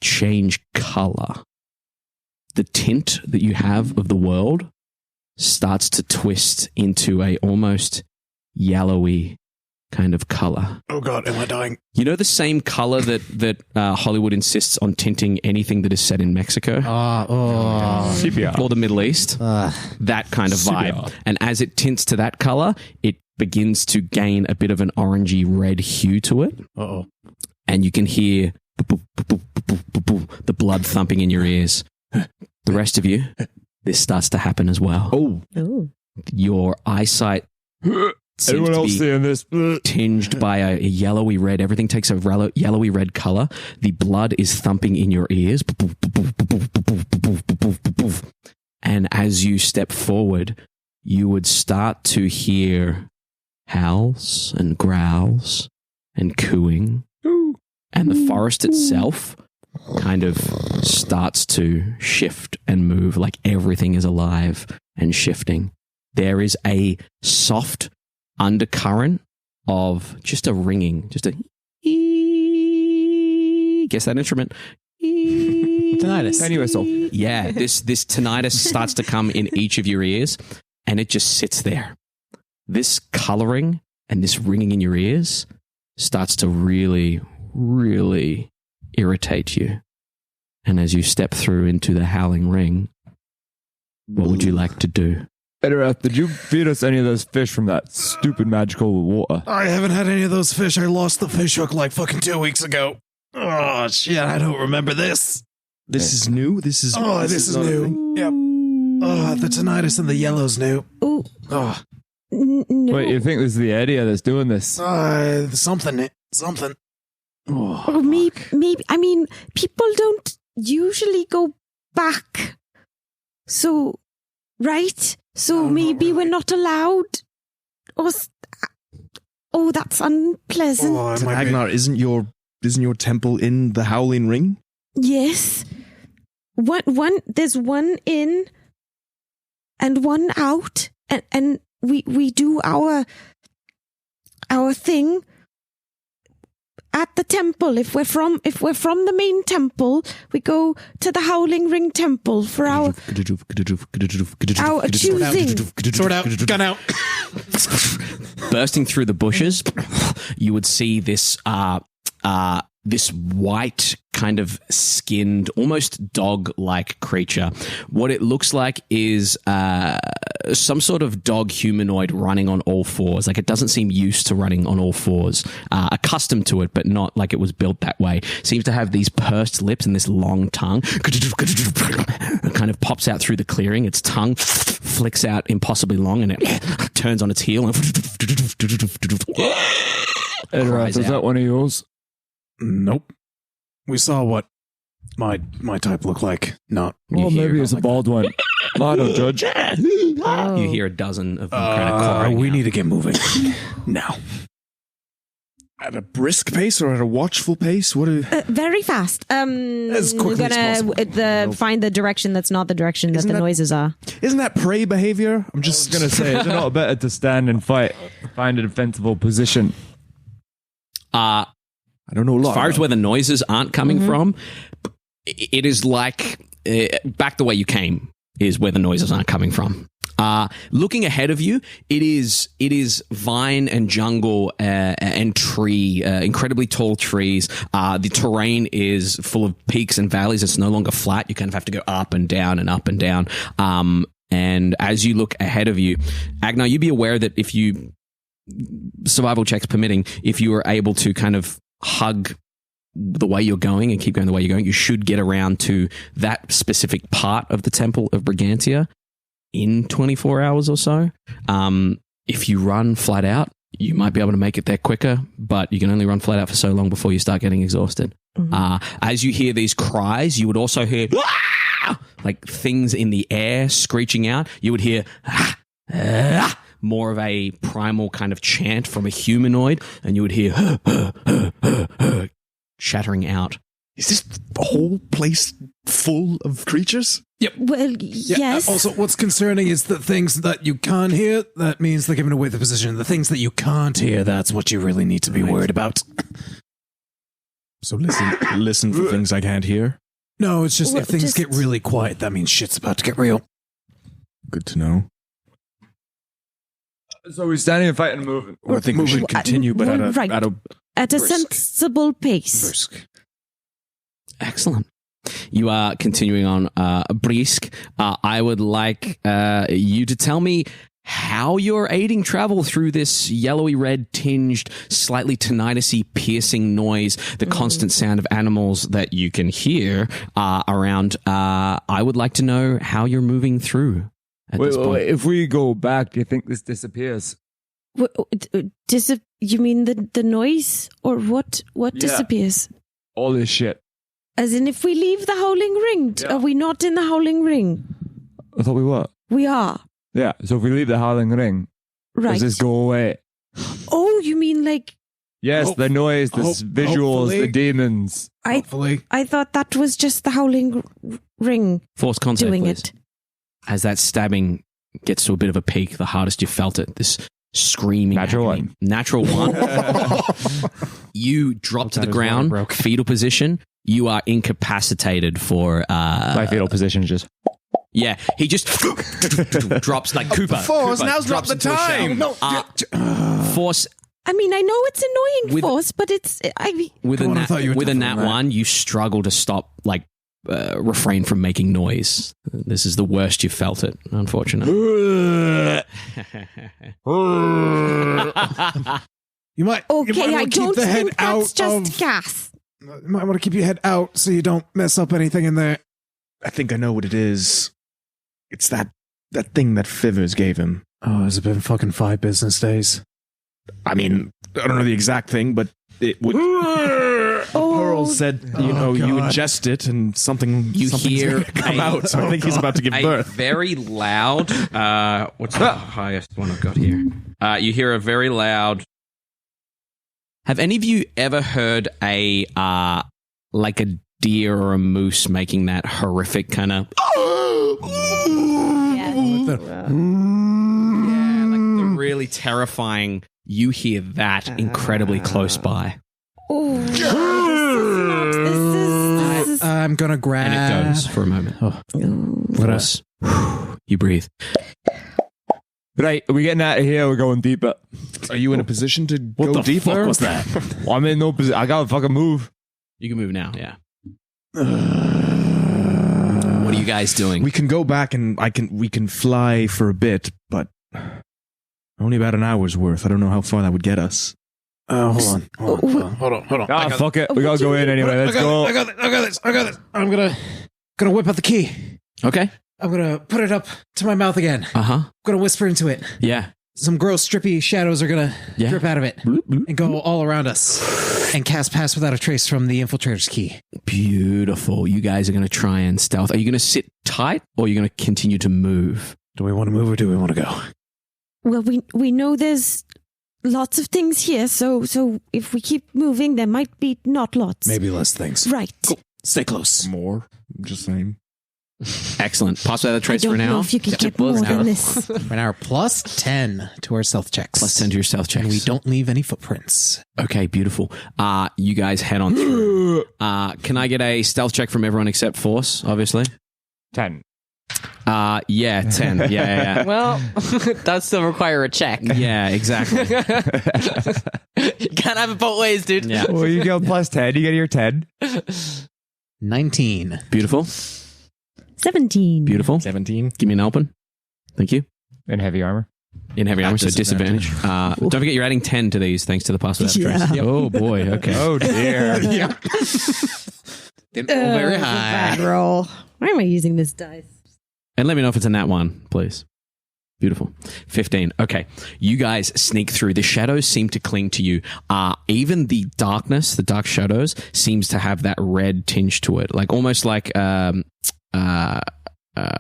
change color. The tint that you have of the world starts to twist into a almost yellowy kind of color. Oh God, am I dying? You know the same color that Hollywood insists on tinting anything that is set in Mexico? Sepia. Or the Middle East? That kind of vibe. And as it tints to that color, it begins to gain a bit of an orangey red hue to it. Uh-oh. And you can hear the blood thumping in your ears. The rest of you, this starts to happen as well. Ooh. Your eyesight seems Anyone to else be seeing this? tinged by a yellowy red. Everything takes a yellowy red color. The blood is thumping in your ears. And as you step forward, you would start to hear howls and growls and cooing. And the forest itself kind of starts to shift and move, like everything is alive and shifting. There is a soft undercurrent of just a ringing, just a guess that instrument. Tinnitus. Penny whistle. Yeah, this tinnitus starts to come in each of your ears, and it just sits there. This coloring and this ringing in your ears starts to really, really irritate you. And as you step through into the Howling Ring, what would you like to do? Etterath, did you feed us any of those fish from that stupid magical water? I haven't had any of those fish. I lost the fish hook like fucking 2 weeks ago. Oh, shit, I don't remember this. This is new? This is new. Yep. Oh, the tinnitus and the yellow's new. Ooh. Oh, No. Wait, you think this is the Eddie that's doing this? something. Or maybe, I mean, people don't usually go back. So, right? So maybe we're not allowed. Oh, that's unpleasant. Oh, So Agenar, isn't your temple in the Howling Ring? Yes. There's one in and one out, and we do our thing at the temple. If we're from the main temple, we go to the Howling Ring temple for our choosing. Sword out, gun out. Bursting through the bushes, you would see this this white kind of skinned, almost dog-like creature. What it looks like is some sort of dog humanoid running on all fours. Like, it doesn't seem used to running on all fours. Accustomed to it, but not like it was built that way. Seems to have these pursed lips and this long tongue. It kind of pops out through the clearing. Its tongue flicks out impossibly long, and it turns on its heel and Etterath, is that one of yours? Nope. We saw what my type looked like. Not. Well, maybe it's a bald one. I don't judge. You hear a dozen of them kind of clawing we out. need to get moving now. At a brisk pace or at a watchful pace? What? Very fast. As quickly we're as gonna possible. Find the direction that's not the direction that Isn't the that- noises are. Isn't that prey behavior? I'm just Going to say, is it not better to stand and fight? Find a defensible position. I don't know a lot. As far as where the noises aren't coming from, it is like back the way you came is where the noises aren't coming from. Looking ahead of you, it is vine and jungle and tree, incredibly tall trees. The terrain is full of peaks and valleys. It's no longer flat. You kind of have to go up and down and up and down. And as you look ahead of you, Agenar, you'd be aware that if you, survival checks permitting, if you are able to kind of hug the way you're going and keep going the way you're going, you should get around to that specific part of the Temple of Brigantia in 24 hours or so. If you run flat out, you might be able to make it there quicker, but you can only run flat out for so long before you start getting exhausted. As you hear these cries, you would also hear like things in the air screeching out. You would hear more of a primal kind of chant from a humanoid, and you would hear shattering out. Is this whole place full of creatures? Well, yes. Also, what's concerning is the things that you can hear. That means they're giving away the position. The things that you can't hear, that's what you really need to be worried about. So listen for things I can't hear. No, it's just if things get really quiet, that means shit's about to get real. Good to know. So we're standing and fighting and moving. Well, I think we should continue, but at a sensible pace. Excellent. You are continuing on brisk. I would like you to tell me how you're aiding travel through this yellowy red tinged, slightly tinnitus-y piercing noise, the constant sound of animals that you can hear around. I would like to know how you're moving through at this point. Wait, if we go back, do you think this disappears? You mean the noise? Or what disappears? All this shit. As in, if we leave the Howling Ring, are we not in the Howling Ring? I thought we were. We are. Yeah, so if we leave the Howling Ring, does this go away? Oh, you mean like... Yes, the noise, the visuals, the demons. Hopefully. I thought that was just the Howling Ring Force contact, doing please. it. As that stabbing gets to a bit of a peak, the hardest you felt it, this screaming Natural agony. one. Natural one. You drop to the ground, fetal position. You are incapacitated for... My fetal position is just... Yeah, he just drops like Cooper. Force, Cooper now's not drops the into a shell. time. Force... I mean, I know it's annoying, Force, but it's... With a nat one, you struggle to stop, refrain from making noise. This is the worst you've felt it, unfortunately. You might Okay, I don't think that's just of, gas. You might want to keep your head out so you don't mess up anything in there. I think I know what it is. It's that thing that Fivers gave him. Oh, has it been fucking 5 business days? I mean, I don't know the exact thing, but it would... Pearl said, you ingest it and something's hear come out. So I think he's about to give birth. Very loud... what's the highest one I've got here? You hear a very loud... Have any of you ever heard a deer or a moose making that horrific kind of... the really terrifying... You hear that incredibly close by. Oh, this is I'm gonna grab... And it goes for a moment. What else? You breathe. Right, are we getting out of here? We're going deeper. Are you in a position to What go the deeper? fuck was that? Well, I'm in no position. I gotta fucking move. You can move now, yeah. What are you guys doing? We can go back and we can fly for a bit, but only about an hour's worth. I don't know how far that would get us. Hold on. Ah, fuck it. We gotta go in anyway. Let's go. I got this. I'm gonna whip out the key. Okay. I'm gonna put it up to my mouth again. Uh-huh. I'm gonna whisper into it. Yeah. Some gross, drippy shadows are gonna drip out of it and go all around us and cast Pass Without a Trace from the Infiltrator's key. Beautiful. You guys are going to try and stealth. Are you going to sit tight or are you going to continue to move? Do we want to move or do we want to go? Well, we know there's lots of things here, so if we keep moving, there might be not lots. Maybe less things. Right. Cool. Stay close. More. I'm just saying. Excellent. Pass without a trace I for don't now. know if you could get more than this. For an hour plus 10 to our stealth checks. Plus 10 to your stealth checks. And we don't leave any footprints. Okay, beautiful. You guys head on through. Can I get a stealth check from everyone except Force, obviously? 10. Yeah, 10. Yeah. Well, that still require a check. Yeah, exactly. You can't have it both ways, dude. Yeah. Well, you go plus 10. You get your 10. 19. Beautiful. 17. Beautiful. 17. Give me an open. Thank you. In heavy armor. In heavy armor, so disadvantage. Don't forget you're adding 10 to these thanks to the pass without trace. Yeah. Oh, boy. Okay. Oh, dear. Yeah. Didn't roll very It's a high. bad roll. Why am I using this dice? And let me know if it's a nat 1, please. Beautiful. 15. Okay. You guys sneak through. The shadows seem to cling to you. Even the darkness, the dark shadows, seems to have that red tinge to it. Like almost like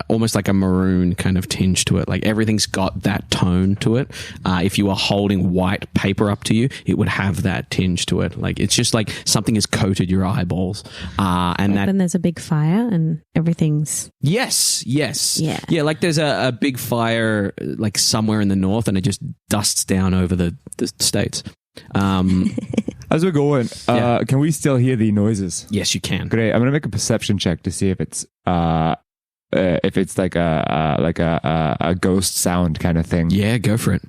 almost like a maroon kind of tinge to it. Like everything's got that tone to it. If you were holding white paper up to you, it would have that tinge to it. Like it's just like something has coated your eyeballs. And then there's a big fire and everything's... Yes. Yeah. Yeah, like there's a big fire like somewhere in the north and it just dusts down over the States. As we're going, can we still hear the noises? Yes, you can. Great. I'm gonna make a perception check to see if it's like a ghost sound kind of thing. Yeah, go for it.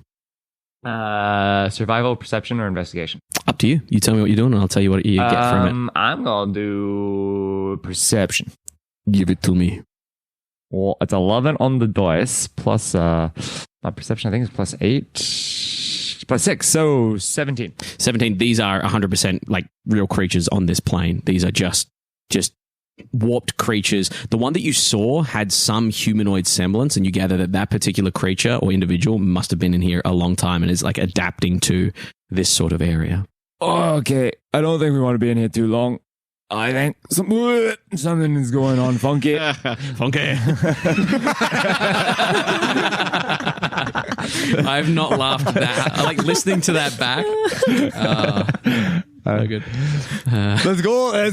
Survival, perception, or investigation? Up to you. You tell me what you're doing, and I'll tell you what you get from it. I'm gonna do perception. Give it to me. Well, it's 11 on the dice plus my perception. I think is plus 8, plus 6, so 17. 17. These are 100% like real creatures on this plane. These are just warped creatures. The one that you saw had some humanoid semblance, and you gather that particular creature or individual must have been in here a long time and is like adapting to this sort of area. Okay, I don't think we want to be in here too long. I think something is going on funky. Funky. I've not laughed at that. I like listening to that back. So good. Let's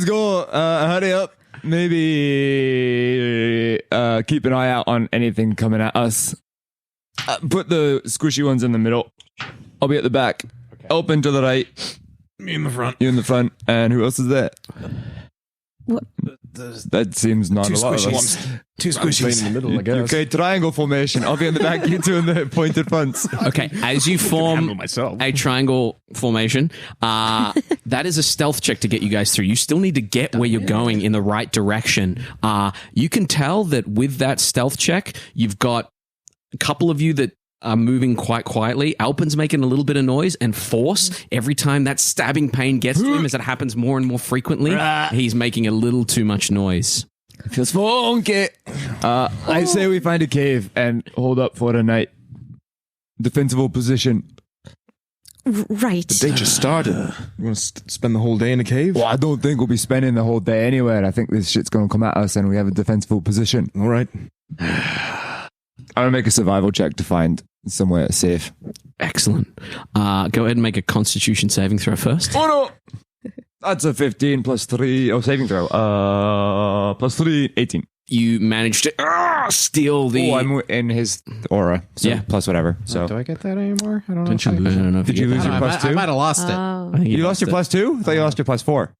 go. Hurry up. Maybe keep an eye out on anything coming at us. Put the squishy ones in the middle. I'll be at the back. Okay. Open to the right. Me in the front. You in the front. And who else is there? What? That seems not a lot of us. Two squishies in the middle, I guess. Okay, triangle formation. I'll be in the back, you two in the pointed fronts. Okay, as you form a triangle formation, that is a stealth check to get you guys through. You still need to get where you're going in the right direction. You can tell that with that stealth check, you've got a couple of you that are moving quite quietly. Alpin's making a little bit of noise, and Force, every time that stabbing pain gets to him, as it happens more and more frequently, he's making a little too much noise. It feels funky. I say we find a cave and hold up for the night. Defensible position. Right. The day just started. You want to spend the whole day in a cave? Well, I don't think we'll be spending the whole day anywhere. I think this shit's going to come at us and we have a defensible position. All right. I'm going to make a survival check to find somewhere safe. Excellent. Go ahead and make a constitution saving throw first. Oh, no. That's a 15 plus 3. Oh, saving throw. Plus 3, 18. You managed to steal the... Oh, I'm in his aura. So Yeah. plus whatever. So Do I get that anymore? I don't know. I don't know if Did you lose your plus 2? I might have lost it. Oh. I think You lost your plus 2? I thought you lost your plus 4.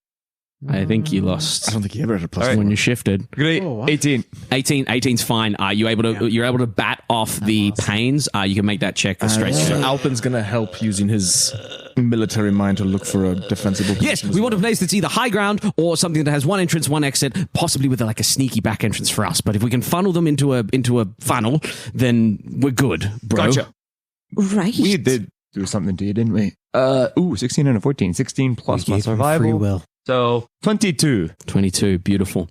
I think you lost. I don't think you ever had a plus when one. you shifted. Great. Oh, wow. 18. 18's fine. You're able to bat off the pains. You can make that check straight So through. Alpin's going to help using his military mind to look for a defensible position. Yes, as we want a well. place that's either high ground or something that has one entrance, one exit, possibly with like a sneaky back entrance for us. But if we can funnel them into a funnel, then we're good, bro. Gotcha. Right. We did do something to you, didn't we? 16 and a 14. 16 plus my We gave him survival. free will. So 22. 22, beautiful.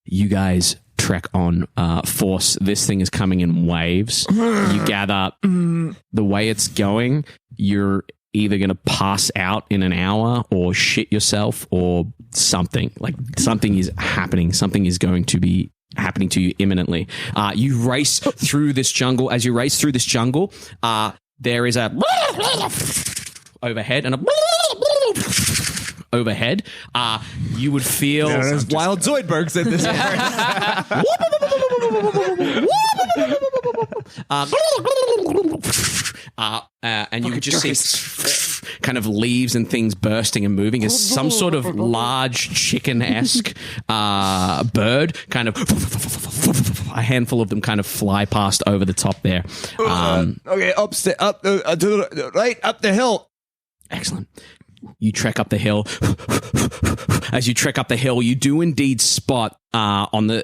You guys trek on Force. This thing is coming in waves. You gather the way it's going, you're either going to pass out in an hour or shit yourself or something. Like something is happening. Something is going to be happening to you imminently. You race through this jungle. As you race through this jungle, there is a overhead and a overhead. You would feel There's wild Zoidbergs in this and you would just see kind of leaves and things bursting and moving as some sort of large chicken-esque bird kind of a handful of them kind of fly past over the top there. Okay, up to the right, up the hill. Excellent. You trek up the hill. As you trek up the hill, you do indeed spot on the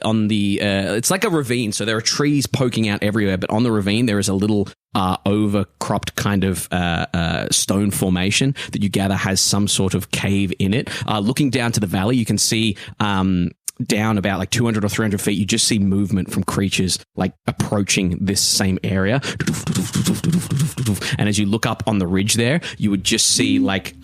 it's like a ravine, so there are trees poking out everywhere, but on the ravine there is a little overcropped kind of stone formation that you gather has some sort of cave in it. Looking down to the valley, you can see down about like 200 or 300 feet, you just see movement from creatures like approaching this same area. And as you look up on the ridge there, you would just see like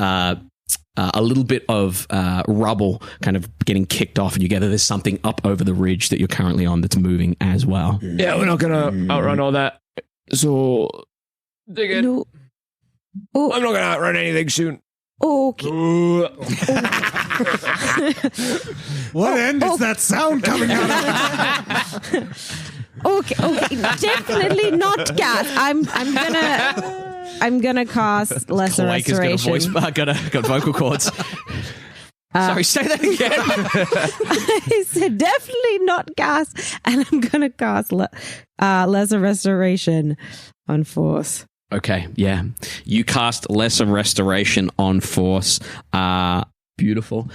a little bit of rubble kind of getting kicked off, and you gather there's something up over the ridge that you're currently on that's moving as well. Yeah, we're not gonna outrun all that. So dig it. No. Oh, I'm not gonna outrun anything soon. okay. What end is that sound coming out of? Okay, definitely not gas. I'm gonna cast Lesser Quake has Restoration. got vocal cords. Sorry, say that again. I said definitely not gas, and I'm gonna cast Lesser Restoration on Force. Okay, yeah. You cast Lesser Restoration on Force. Beautiful.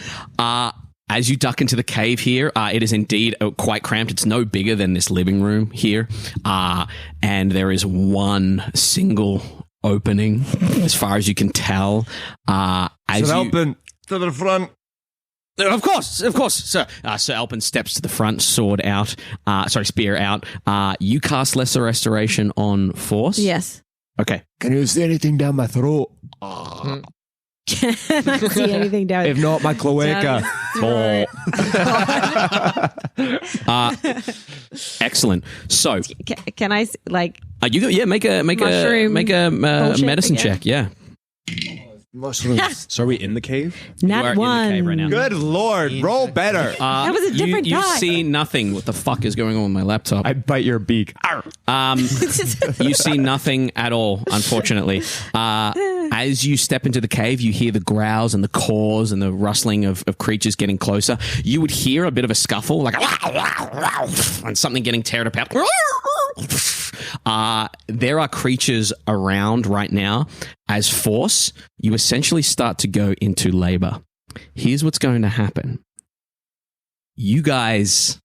As you duck into the cave here, it is indeed quite cramped. It's no bigger than this living room here. And there is one single opening as far as you can tell. Open to the front. Of course, sir. Sir Alpin steps to the front, spear out. You cast Lesser Restoration on Force? Yes. Okay. Can you see anything down my throat? Can I see anything down? If not, my cloaca. Excellent. So, Can I like? make a medicine check. Yeah. Mushrooms. So are we in the cave? You are Nat in the one. cave right now. Good Lord, roll better. That was a different you guy. see nothing. What the fuck is going on with my laptop? I bite your beak. You see nothing at all, unfortunately. As you step into the cave, you hear the growls and the caws and the rustling of creatures getting closer. You would hear a bit of a scuffle, like and something getting teared apart. There are creatures around right now. As Force, you essentially start to go into labor. Here's what's going to happen. You guys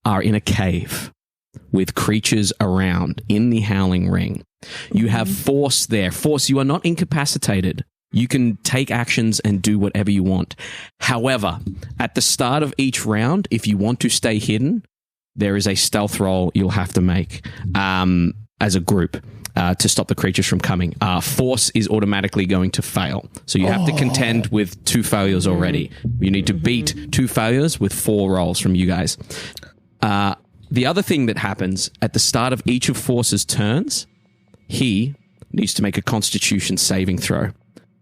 are in a cave with creatures around in the Howling Ring. You have Force there. Force, you are not incapacitated. You can take actions and do whatever you want. However, at the start of each round, if you want to stay hidden, there is a stealth roll you'll have to make as a group to stop the creatures from coming. Force is automatically going to fail. So you have to contend with 2 failures already. You need to beat 2 failures with 4 rolls from you guys. The other thing that happens at the start of each of Force's turns, he needs to make a Constitution saving throw.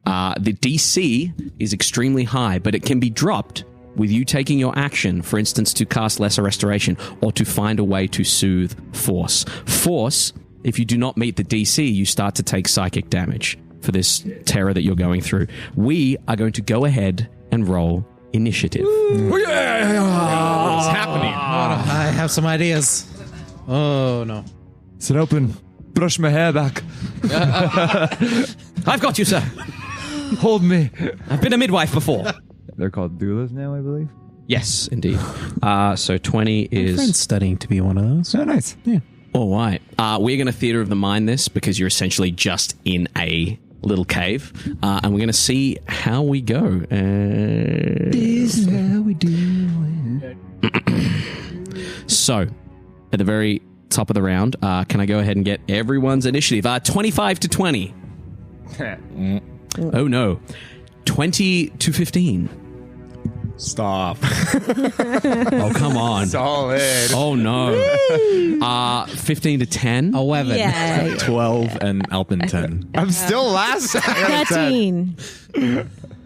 The DC is extremely high, but it can be dropped with you taking your action, for instance, to cast Lesser Restoration or to find a way to soothe Force. Force, if you do not meet the DC, you start to take psychic damage for this terror that you're going through. We are going to go ahead and roll initiative. What's happening? I have some ideas. Oh, no. Sit open. Brush my hair back. I've got you, sir. Hold me. I've been a midwife before. They're called doulas now, I believe. Yes, indeed. So 20 My friend's is... studying to be one of those. Oh, nice. Yeah. All right. We're going to Theater of the Mind this because you're essentially just in a little cave. And we're going to see how we go. This is how we do it. So, at the very top of the round, can I go ahead and get everyone's initiative? 25 to 20. Oh, no. 20 to 15. Stop. Oh, come on. Solid. Oh, no. 15 to 10. 11. Yeah. 12 and Alpin 10. I'm still last. 13.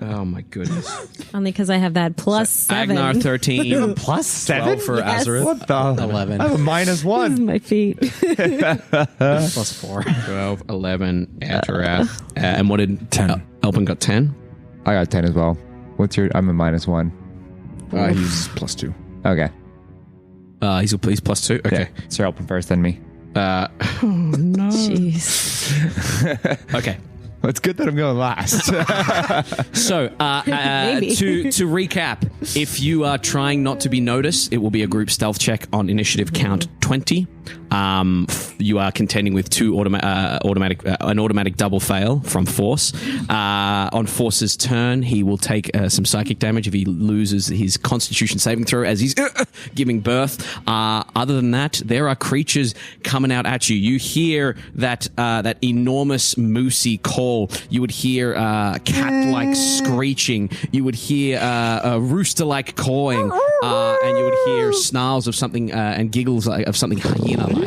Oh, my goodness. Only because I have that plus 7. Agnar, 13. Plus 7 for Yes. Azorith. What the? 11. I have a minus This is 1. my feet. Plus 4. 12, 11, Etterath. And what did 10. Elpin got 10? I got 10 as well. What's your? I'm a minus 1. He's plus 2. Okay. He's plus 2. Okay. Yeah. Sir, open first, then me. No. Jeez. Okay. Well, it's good that I'm going last. So, Maybe. to recap, if you are trying not to be noticed, it will be a group stealth check on initiative count 20. You are contending with an automatic double fail from Force. On Force's turn, he will take some psychic damage if he loses his Constitution saving throw as he's giving birth. Other than that, there are creatures coming out at you. You hear that enormous moosey call. You would hear cat-like screeching. You would hear a rooster-like cawing, and you would hear snarls of something and giggles of something hyena-like.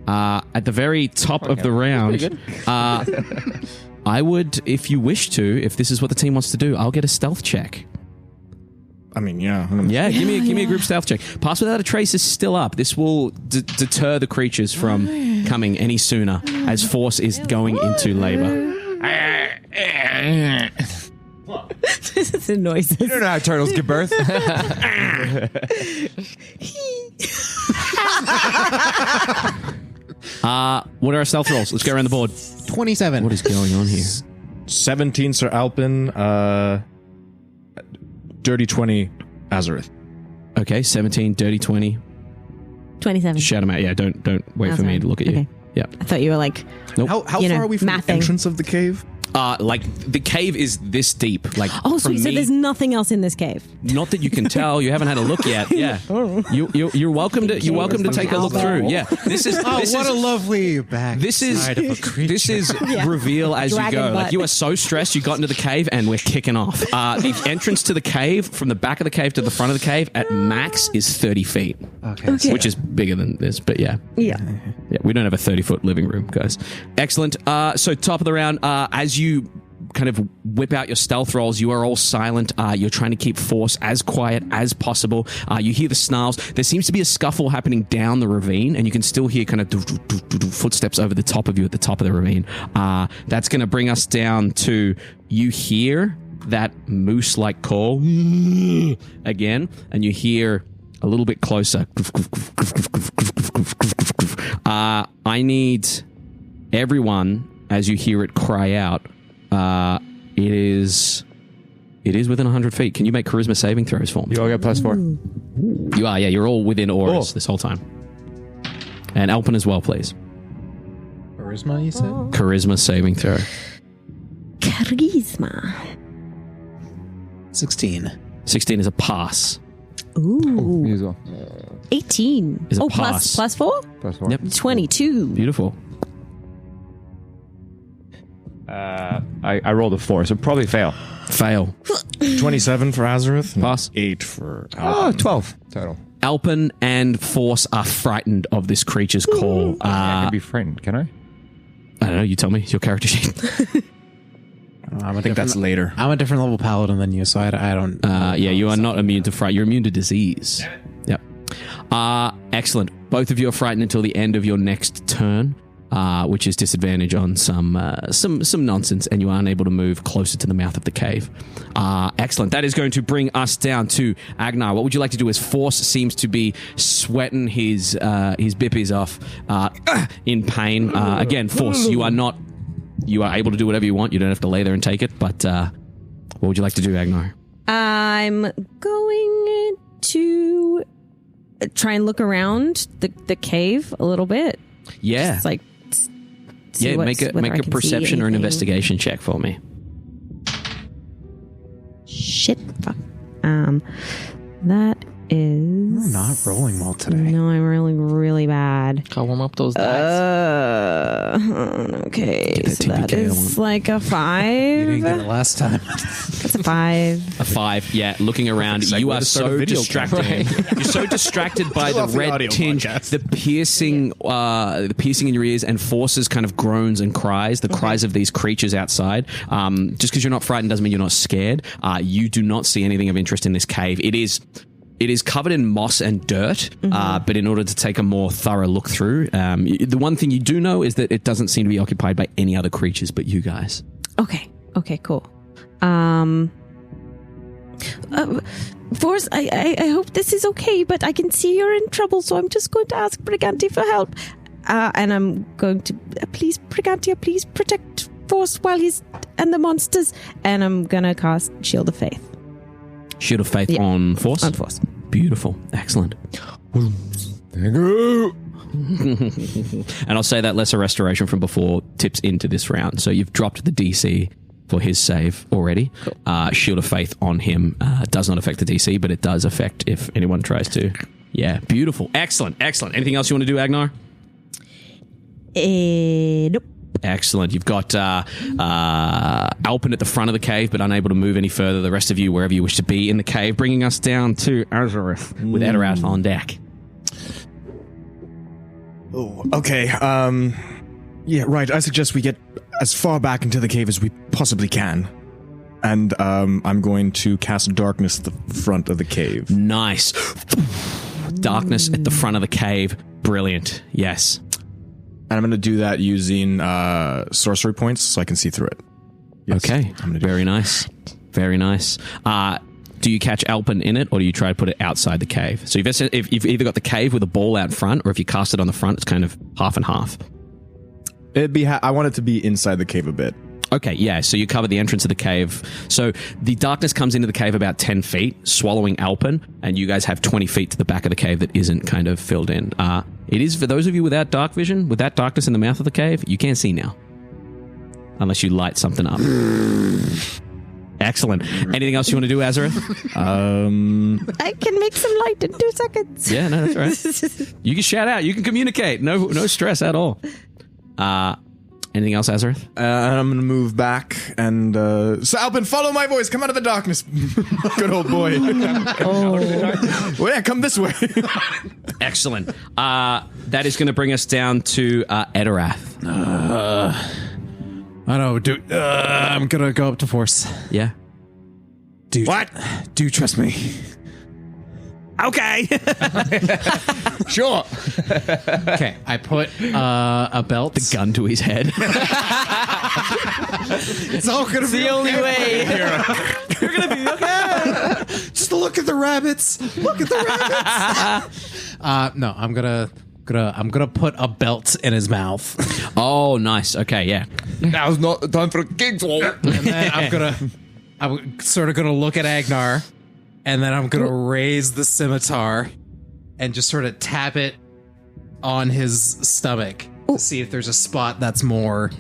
At the very top of the round, I would, if you wish to, if this is what the team wants to do, I'll get a stealth check. I mean, yeah. Yeah, give me a group stealth check. Pass without a trace is still up. This will deter the creatures from coming any sooner as Force is going into labor. This is the noises. You don't know how turtles give birth. What are our stealth rolls? Let's go around the board. 27. What is going on here? 17, Sir Alpin. Dirty 20, Azorith. Okay, 17, dirty 20. 27. Shout them out. Yeah, don't wait for me to look at you. Okay. Yeah. I thought you were like, Nope. How far are we from the entrance of the cave? Like the cave is this deep. Like oh, so there's nothing else in this cave. Not that you can tell. You haven't had a look yet. Yeah. You're welcome to take a look through. Yeah. This is a lovely back. This is reveal as you go. Like you are so stressed. You got into the cave and we're kicking off. The entrance to the cave from the back of the cave to the front of the cave at max is 30 feet. Okay. Which is bigger than this, but yeah. Yeah. Yeah. We don't have a 30-foot living room, guys. Excellent. So top of the round, as you kind of whip out your stealth rolls, you are all silent. You're trying to keep Force as quiet as possible. You hear the snarls. There seems to be a scuffle happening down the ravine, and you can still hear kind of footsteps over the top of you at the top of the ravine. That's going to bring us down to you hear that moose-like call again, and you hear a little bit closer. I need everyone, as you hear it cry out, it is within 100 feet. Can you make charisma saving throws for me? You all get +4. You are, yeah. You're all within auras this whole time. And Alpin as well, please. Charisma, you said? Charisma saving throw. Charisma. 16. 16 is a pass. Ooh. Me as well. 18. Is a pass. Plus 4? +4. Yep. 22. Beautiful. I rolled a 4, so probably fail. Fail. 27 for Azorith. Pass. 8 for Oh, Alpin. 12 total. Alpin and Force are frightened of this creature's call. I can be frightened, can I? I don't know. You tell me. It's your character sheet. I think that's later. I'm a different level paladin than you, so I don't... Yeah, you are not immune to fright. You're immune to disease. Yep. Excellent. Both of you are frightened until the end of your next turn, which is disadvantage on some nonsense, and you are unable to move closer to the mouth of the cave. Excellent. That is going to bring us down to Agenar. What would you like to do? As Force seems to be sweating his bippies off in pain. Again, Force, you are able to do whatever you want. You don't have to lay there and take it. But what would you like to do, Agenar? I'm going to try and look around the cave a little bit. Yeah. Just like make a perception or an investigation check for me. Shit. Fuck. That is... We're not rolling well today. No, I'm rolling really bad. Can't warm up those dice. Okay, that so that TPK is like a 5. You didn't get it last time. That's a 5. A 5, yeah. Looking around, you are so distracted. You're so distracted by the red tinge, the piercing in your ears, and Force's kind of groans and cries, the cries of these creatures outside. Just because you're not frightened doesn't mean you're not scared. You do not see anything of interest in this cave. It is covered in moss and dirt, but in order to take a more thorough look through, the one thing you do know is that it doesn't seem to be occupied by any other creatures but you guys. Okay, cool. Force, I hope this is okay, but I can see you're in trouble, so I'm just going to ask Briganti for help. And I'm going to, please, Briganti, please protect Force while he's, and the monsters. And I'm going to cast Shield of Faith. Shield of Faith on Force? On Force. Beautiful. Excellent. And I'll say that lesser restoration from before tips into this round. So you've dropped the DC for his save already. Cool. Shield of Faith on him does not affect the DC, but it does affect if anyone tries to. Yeah, beautiful. Excellent. Anything else you want to do, Agenar? Nope. Excellent. You've got Alpin at the front of the cave, but unable to move any further. The rest of you, wherever you wish to be in the cave, bringing us down to Azorith with Etterath on deck. Oh, okay. Yeah, right. I suggest we get as far back into the cave as we possibly can. And I'm going to cast darkness at the front of the cave. Nice. Darkness at the front of the cave. Brilliant. Yes. And I'm going to do that using sorcery points so I can see through it. Yes, okay. Very nice. Very nice. Do you catch Alpin in it, or do you try to put it outside the cave? So if you've either got the cave with a ball out front, or if you cast it on the front, it's kind of half and half. I want it to be inside the cave a bit. Okay, yeah, so you cover the entrance of the cave. So the darkness comes into the cave about 10 feet, swallowing Alpin, and you guys have 20 feet to the back of the cave that isn't kind of filled in. It is, for those of you without dark vision, with that darkness in the mouth of the cave, you can't see now. Unless you light something up. Excellent. Anything else you want to do, Azorith? I can make some light in 2 seconds. Yeah, no, that's right. You can shout out. You can communicate. No stress at all. Anything else, Azorith? I'm going to move back and... So, Alpin, follow my voice. Come out of the darkness. Good old boy. Well, yeah, come this way. Excellent. That is going to bring us down to Etterath. I know, dude. I'm going to go up to Force. Yeah. Dude. What? Do trust me. Okay. Sure. Okay, I put a belt. The gun to his head. It's all gonna be the only way. You're gonna be okay. Just look at the rabbits. Look at the rabbits. No, I'm gonna put a belt in his mouth. Oh, nice. Okay, yeah. Now's not the time for a giggle. And then I'm sort of gonna look at Agenar. And then I'm gonna raise the scimitar and just sort of tap it on his stomach to see if there's a spot that's more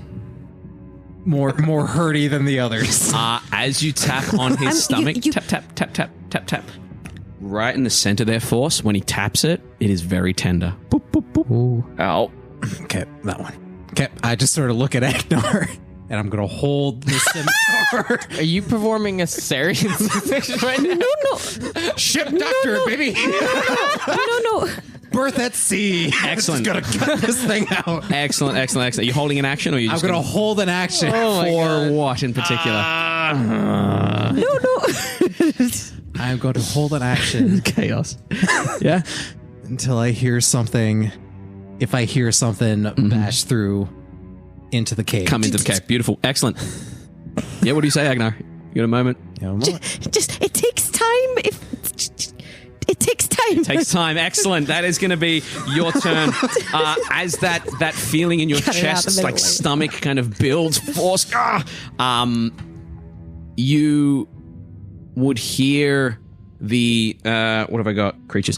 hurty than the others. As you tap on his stomach, tap. Right in the center there, Force. When he taps it, it is very tender. Boop, boop, boop. Ooh. Ow. Okay, that one. Okay, I just sort of look at Agenar. And I'm going to hold the scimitar. Are you performing a cesarean section right now? No. Ship doctor, baby. No. Birth at sea. Excellent. Just got to cut this thing out. Excellent. Are you holding an action, or are you? I'm going to hold an action. For what in particular? No. I'm going to hold an action. Chaos. Yeah. Until I hear something. If I hear something bash through into the cave. Come into the cave. Beautiful. Excellent. Yeah, what do you say, Agenar? You got a moment? Just it takes time. It takes time. It takes time. Excellent. That is going to be your turn. As that feeling in your chest, like stomach kind of builds, Force. You would hear the what have I got? Creatures.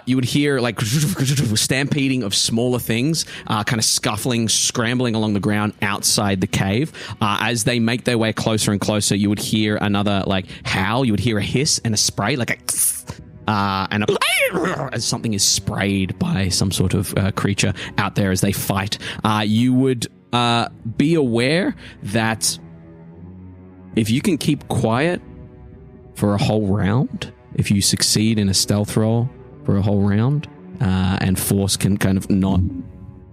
You would hear like stampeding of smaller things, kind of scuffling, scrambling along the ground outside the cave. As they make their way closer and closer, you would hear another like howl. You would hear a hiss and a spray, like a and as something is sprayed by some sort of creature out there as they fight. You would be aware that if you can keep quiet for a whole round, if you succeed in a stealth roll for a whole round, and Force can kind of not,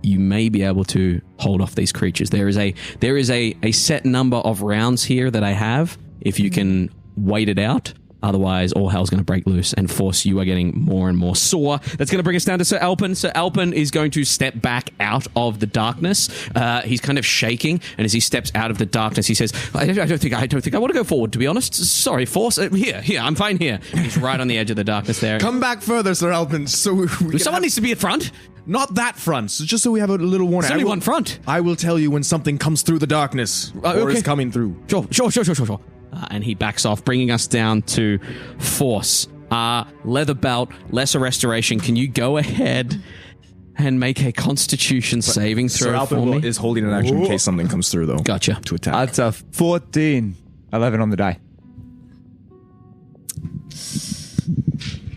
you may be able to hold off these creatures. There is a set number of rounds here that I have. If you can wait it out, otherwise all hell's going to break loose, and Force, you are getting more and more sore. That's going to bring us down to Sir Alpin. Sir Alpin is going to step back out of the darkness. He's kind of shaking, and as he steps out of the darkness, he says, I don't think I want to go forward, to be honest. Sorry, Force. Here, I'm fine here. He's right on the edge of the darkness there. Come back further, Sir Alpin. So someone needs to be at front. Not that front, so just so we have a little warning. There's only one front. I will tell you when something comes through the darkness, or is coming through. Sure. And he backs off, bringing us down to Force. Leather belt, lesser restoration. Can you go ahead and make a Constitution saving throw Sir for Alpin me? is holding an action in case something comes through, though. Gotcha. To attack. That's a 14. 11 on the die.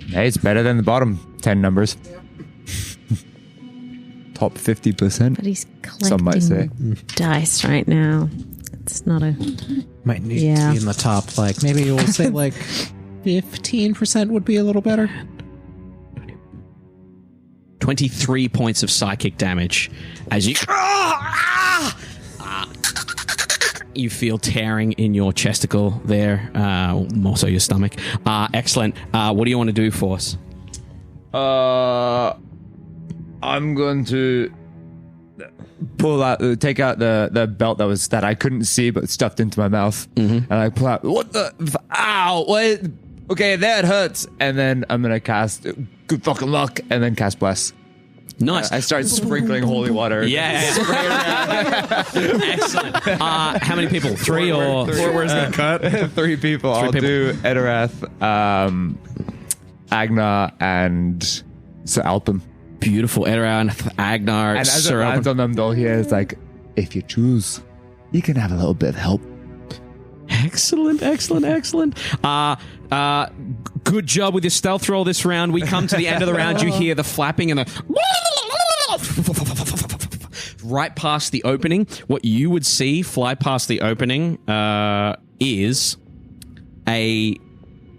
Hey, it's better than the bottom 10 numbers. Top 50%. But he's Some might say. collecting dice right now. It's not a... Might need Yeah. to be in the top, like, maybe we'll say, like, 15% would be a little better. 23 points of psychic damage as you you feel tearing in your chesticle there, more so your stomach. Excellent. What do you want to do for us? I'm going to take out the belt that I couldn't see but stuffed into my mouth, and I pull out. What the? Ow! What? Okay, that hurts. And then I'm gonna cast good fucking luck, and then cast bless. Nice. I start sprinkling holy water. Yeah. Excellent. How many people? Three or Where's that cut? 3 people. I'll people. do Etterath, Agenar, and Sir Alpin. beautiful Etterath, Agenar, And as it Sir lands on them, they'll hear it's like, if you choose, you can have a little bit of help. Excellent. Good job with your stealth roll this round. We come to the end of the round. You hear the flapping and the right past the opening. What you would see fly past the opening is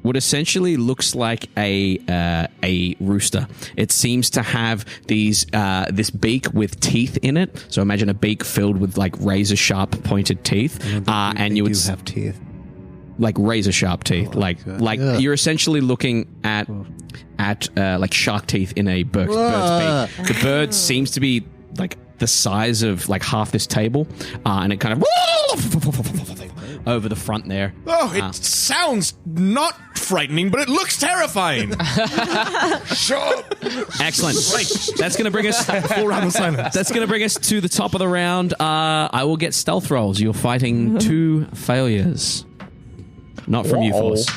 what essentially looks like a rooster. It seems to have this beak with teeth in it. So imagine a beak filled with like razor sharp pointed teeth, and you would have teeth. like razor sharp teeth, like you're essentially looking at like shark teeth in a bird's beak. The bird seems to be like the size of like half this table, and it kind of over the front there. Oh, it sounds not frightening, but it looks terrifying. Sure. Excellent. That's going to bring us Full round of silence. That's going to bring us to the top of the round. I will get stealth rolls. You're fighting 2 failures. Not from you, Force.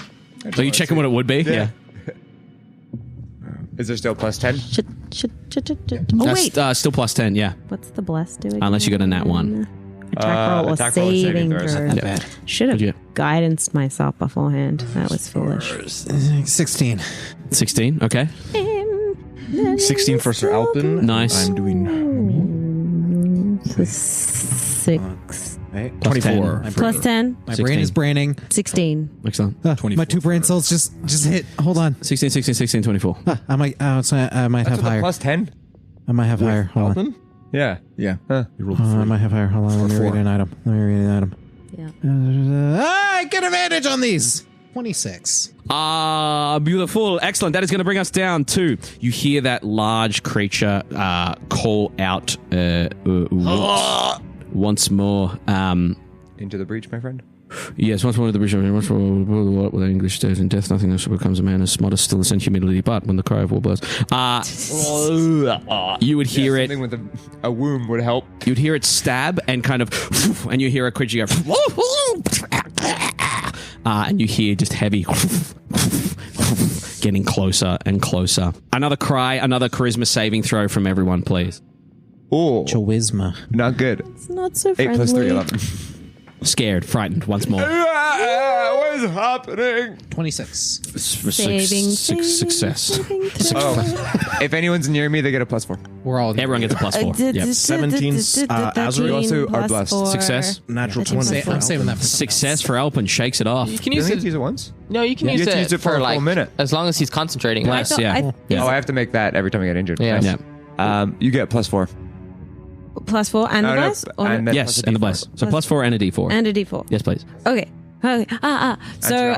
Are you checking what it would be? Yeah. Is there still plus 10? Oh, wait. That's still plus 10, yeah. What's the bless do again? Unless you got a nat 1. Attack roll or attack roll or saving saving throws. throw. Not bad. Should What'd you have guidance myself beforehand. That was foolish. 16. 16, okay. 16 for Sir Alpin. Nice. I'm doing 6. Right. 24. Plus 10. My brain is braining. 16. Excellent. My 2 brain cells just hit. Hold on. 16, 24. I might have higher. Plus 10? I might have higher. Hold on. Yeah. Yeah. Huh. You rolled I might have higher. Hold on. Let me 4. read an item. Yeah. I get advantage on these. 26. Beautiful. Excellent. That is going to bring us down to, you hear that large creature call out once more. Into the breach, my friend? Yes, once more to the bridge. Once more with English stays in death. Nothing else becomes a man as modest, still the same humility. But when the cry of war blows, you would hear it. Something with a womb would help. You'd hear it stab and kind of, and you hear a creature go, and you hear just heavy getting closer and closer. Another cry, another charisma saving throw from everyone, please. Oh, Charisma. not good. It's not so 8 friendly. plus 3, 11. Scared, frightened, once more. What is happening? 26. Success. Oh, if anyone's near me, they get a plus 4. We're all Everyone gets a plus 4. Yep. 17, Azorith also are blessed. Success. natural 20. I'm saving that for Success for Alpin shakes it off. You can You use only have it. to use it once? No, you can You use have to it use it for a like full minute. as long as he's concentrating. Bless, I yeah. thought- Yeah. Oh, I have to make that every time I get injured. Yeah. Nice. Yeah. You get plus 4. Plus 4 and the No, no, bless? Or and then Yes, plus a and the D4. bless. So plus 4 and a D4. and a D4. Yes, please. Okay. So,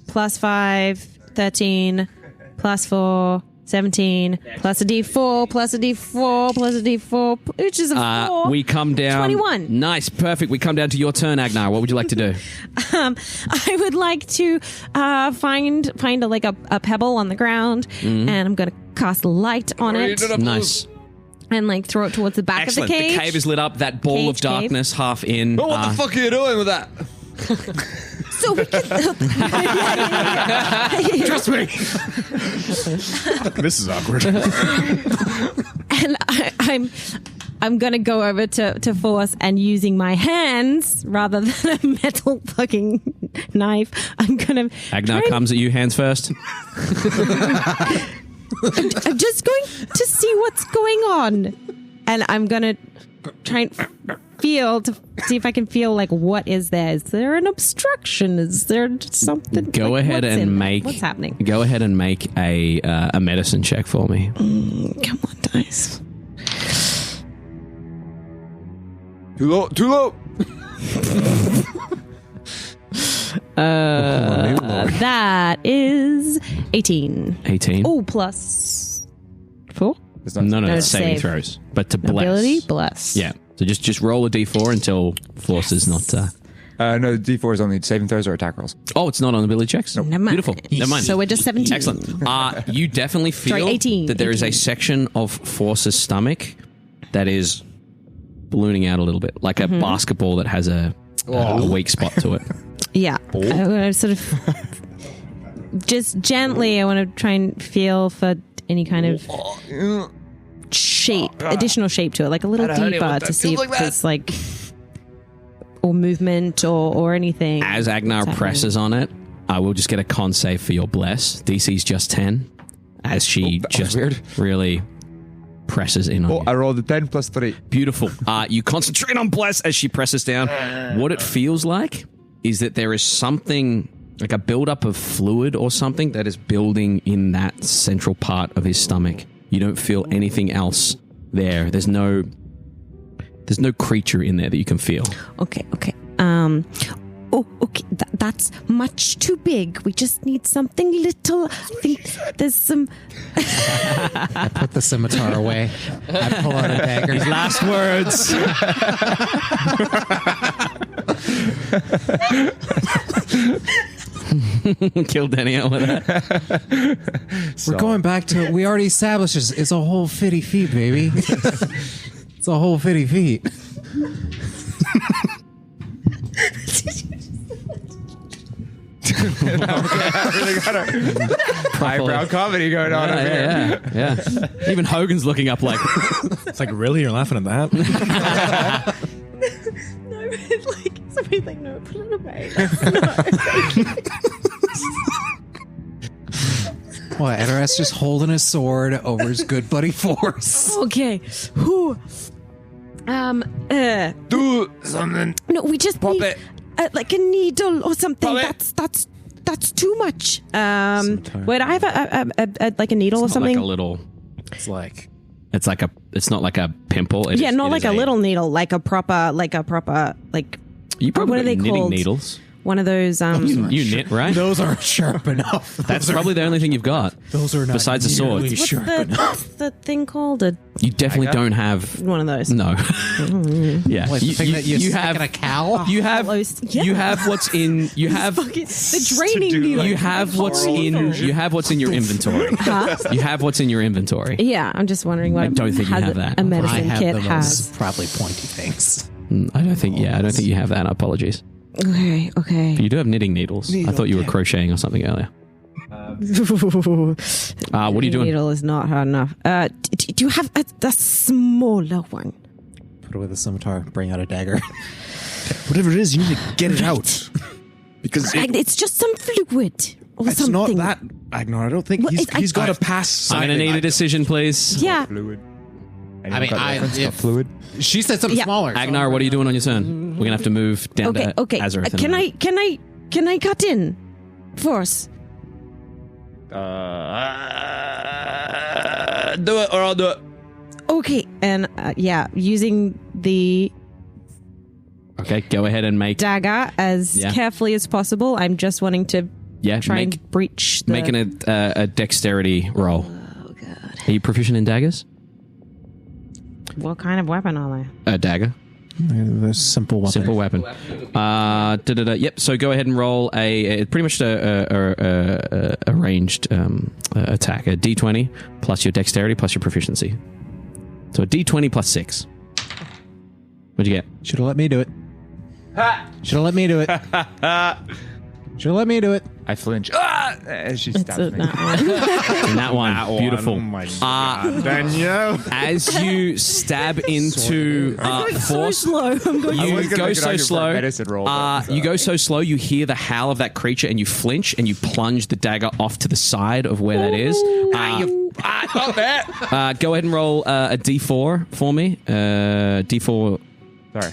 plus 5, 13, plus 4, 17, plus a D4, plus a D4, plus a D4, which is a 4. We come down. 21. Nice, perfect. We come down to your turn, Agenar. What would you like to do? I would like to find a pebble on the ground, and I'm going to cast light on it Nice. and like throw it towards the back Excellent. of the cage. The cave is lit up. That ball of Cave. darkness half in. What the fuck are you doing with that? So we can. Trust me. This is awkward. And I'm gonna go over to Force, and using my hands rather than a metal fucking knife, I'm gonna. Agenar comes at you hands first. I'm just going to see what's going on, and I'm gonna try and feel to see if I can feel like what is there? Is there an obstruction? Is there something? Go ahead and make. What's happening? Go ahead and make a medicine check for me. Come on, dice. Too low. Too low. That is 18. 18. Oh, plus 4. No, it's saving save. throws. But to bless. Ability, bless. Yeah. So just roll a d4 until Force is not. No, D4 is only saving throws or attack rolls. Oh, it's not on ability checks? Never mind. Beautiful. Never mind. So we're just 17. Excellent. You definitely feel 18. that there is a section of Force's stomach that is ballooning out a little bit, like a basketball that has a weak spot to it. Yeah. I want to sort of just gently, I want to try and feel for any kind of shape, additional shape to it, like a little deeper to see if there's like or movement or anything. As Agenar presses on it, I will just get a con save for your bless. DC's just 10. As she just really presses in on you. I rolled a 10 plus 3. Beautiful. You concentrate on bless as she presses down. What it feels like is that there is something like a buildup of fluid or something that is building in that central part of his stomach. You don't feel anything else there. There's no creature in there that you can feel. Okay. Okay. That's much too big. We just need something little. I think there's some. I put the scimitar away. I pull out a dagger. His last words. Kill Danielle with that. We're going back to. We already established this. It's a whole 50 feet, baby. It's a whole 50 feet. Really got a eyebrow comedy going on over here. Yeah. Even Hogan's looking up like. It's like, really? You're laughing at that? No, like somebody's like, no, put it away. What? Etterath's just holding his sword over his good buddy Force. Okay. Who? Do something. No, we just Pop need it. like a needle or something. Pop it. That's too much. Wait, I have a like a needle or Not something. like a little. It's like... It's not like a pimple. Yeah, not like a little needle, like a proper, like. You probably what are they knitting called? Needles. One of those. You knit, right? Those aren't sharp enough. That's probably the only thing you've got. Those are not besides a sword. nearly sharp enough. What's the thing called? You definitely don't have One of those. no. Yeah, What, the thing that you stick have in a cow? You have Close. Yeah. you have what's in you have The draining needle. you have what's in you have what's in your inventory. You have what's in your inventory. Yeah, I'm just wondering what I don't think you have that. a I medicine have kit the has. most probably pointy things. I don't think you have that. Apologies. Okay. But you do have knitting needles. I thought you were crocheting or something earlier. What are you doing? Needle is not hard enough. Do you have a smaller one? Put it with a scimitar. Bring out a dagger. Whatever it is, you need to get it out. Because It's just some fluid or it's something. not that, Agenar. I don't think Well, he's got to pass. I'm going to need a decision, please. Yeah. Fluid. I mean, fluid. She said something Yeah. smaller. Agenar, what are you doing on your turn? We're going to have to move down to Okay. Azorith. Can I cut in? Force. Do it or I'll do it. Okay, and using the Okay, go ahead and make dagger as Yeah. carefully as possible. I'm just wanting to try and breach the... making a dexterity roll. Oh, God. Are you proficient in daggers? What kind of weapon are they? A dagger. The simple weapon. Simple weapon. Yep. So go ahead and roll a pretty much a ranged attack. A D20 plus your dexterity plus your proficiency. So a D20 plus 6. What'd you get? Should have let me do it. Should have let me do it. She'll let me do it. I flinch. As she stabs me. And that one, beautiful. Oh my God, Danielle. As you stab into Force, slow. I'm going you go so slow. You go so slow. You hear the howl of that creature, and you flinch, and you plunge the dagger off to the side of where that is. Not that. Go ahead and roll a d4 for me. D4. Sorry.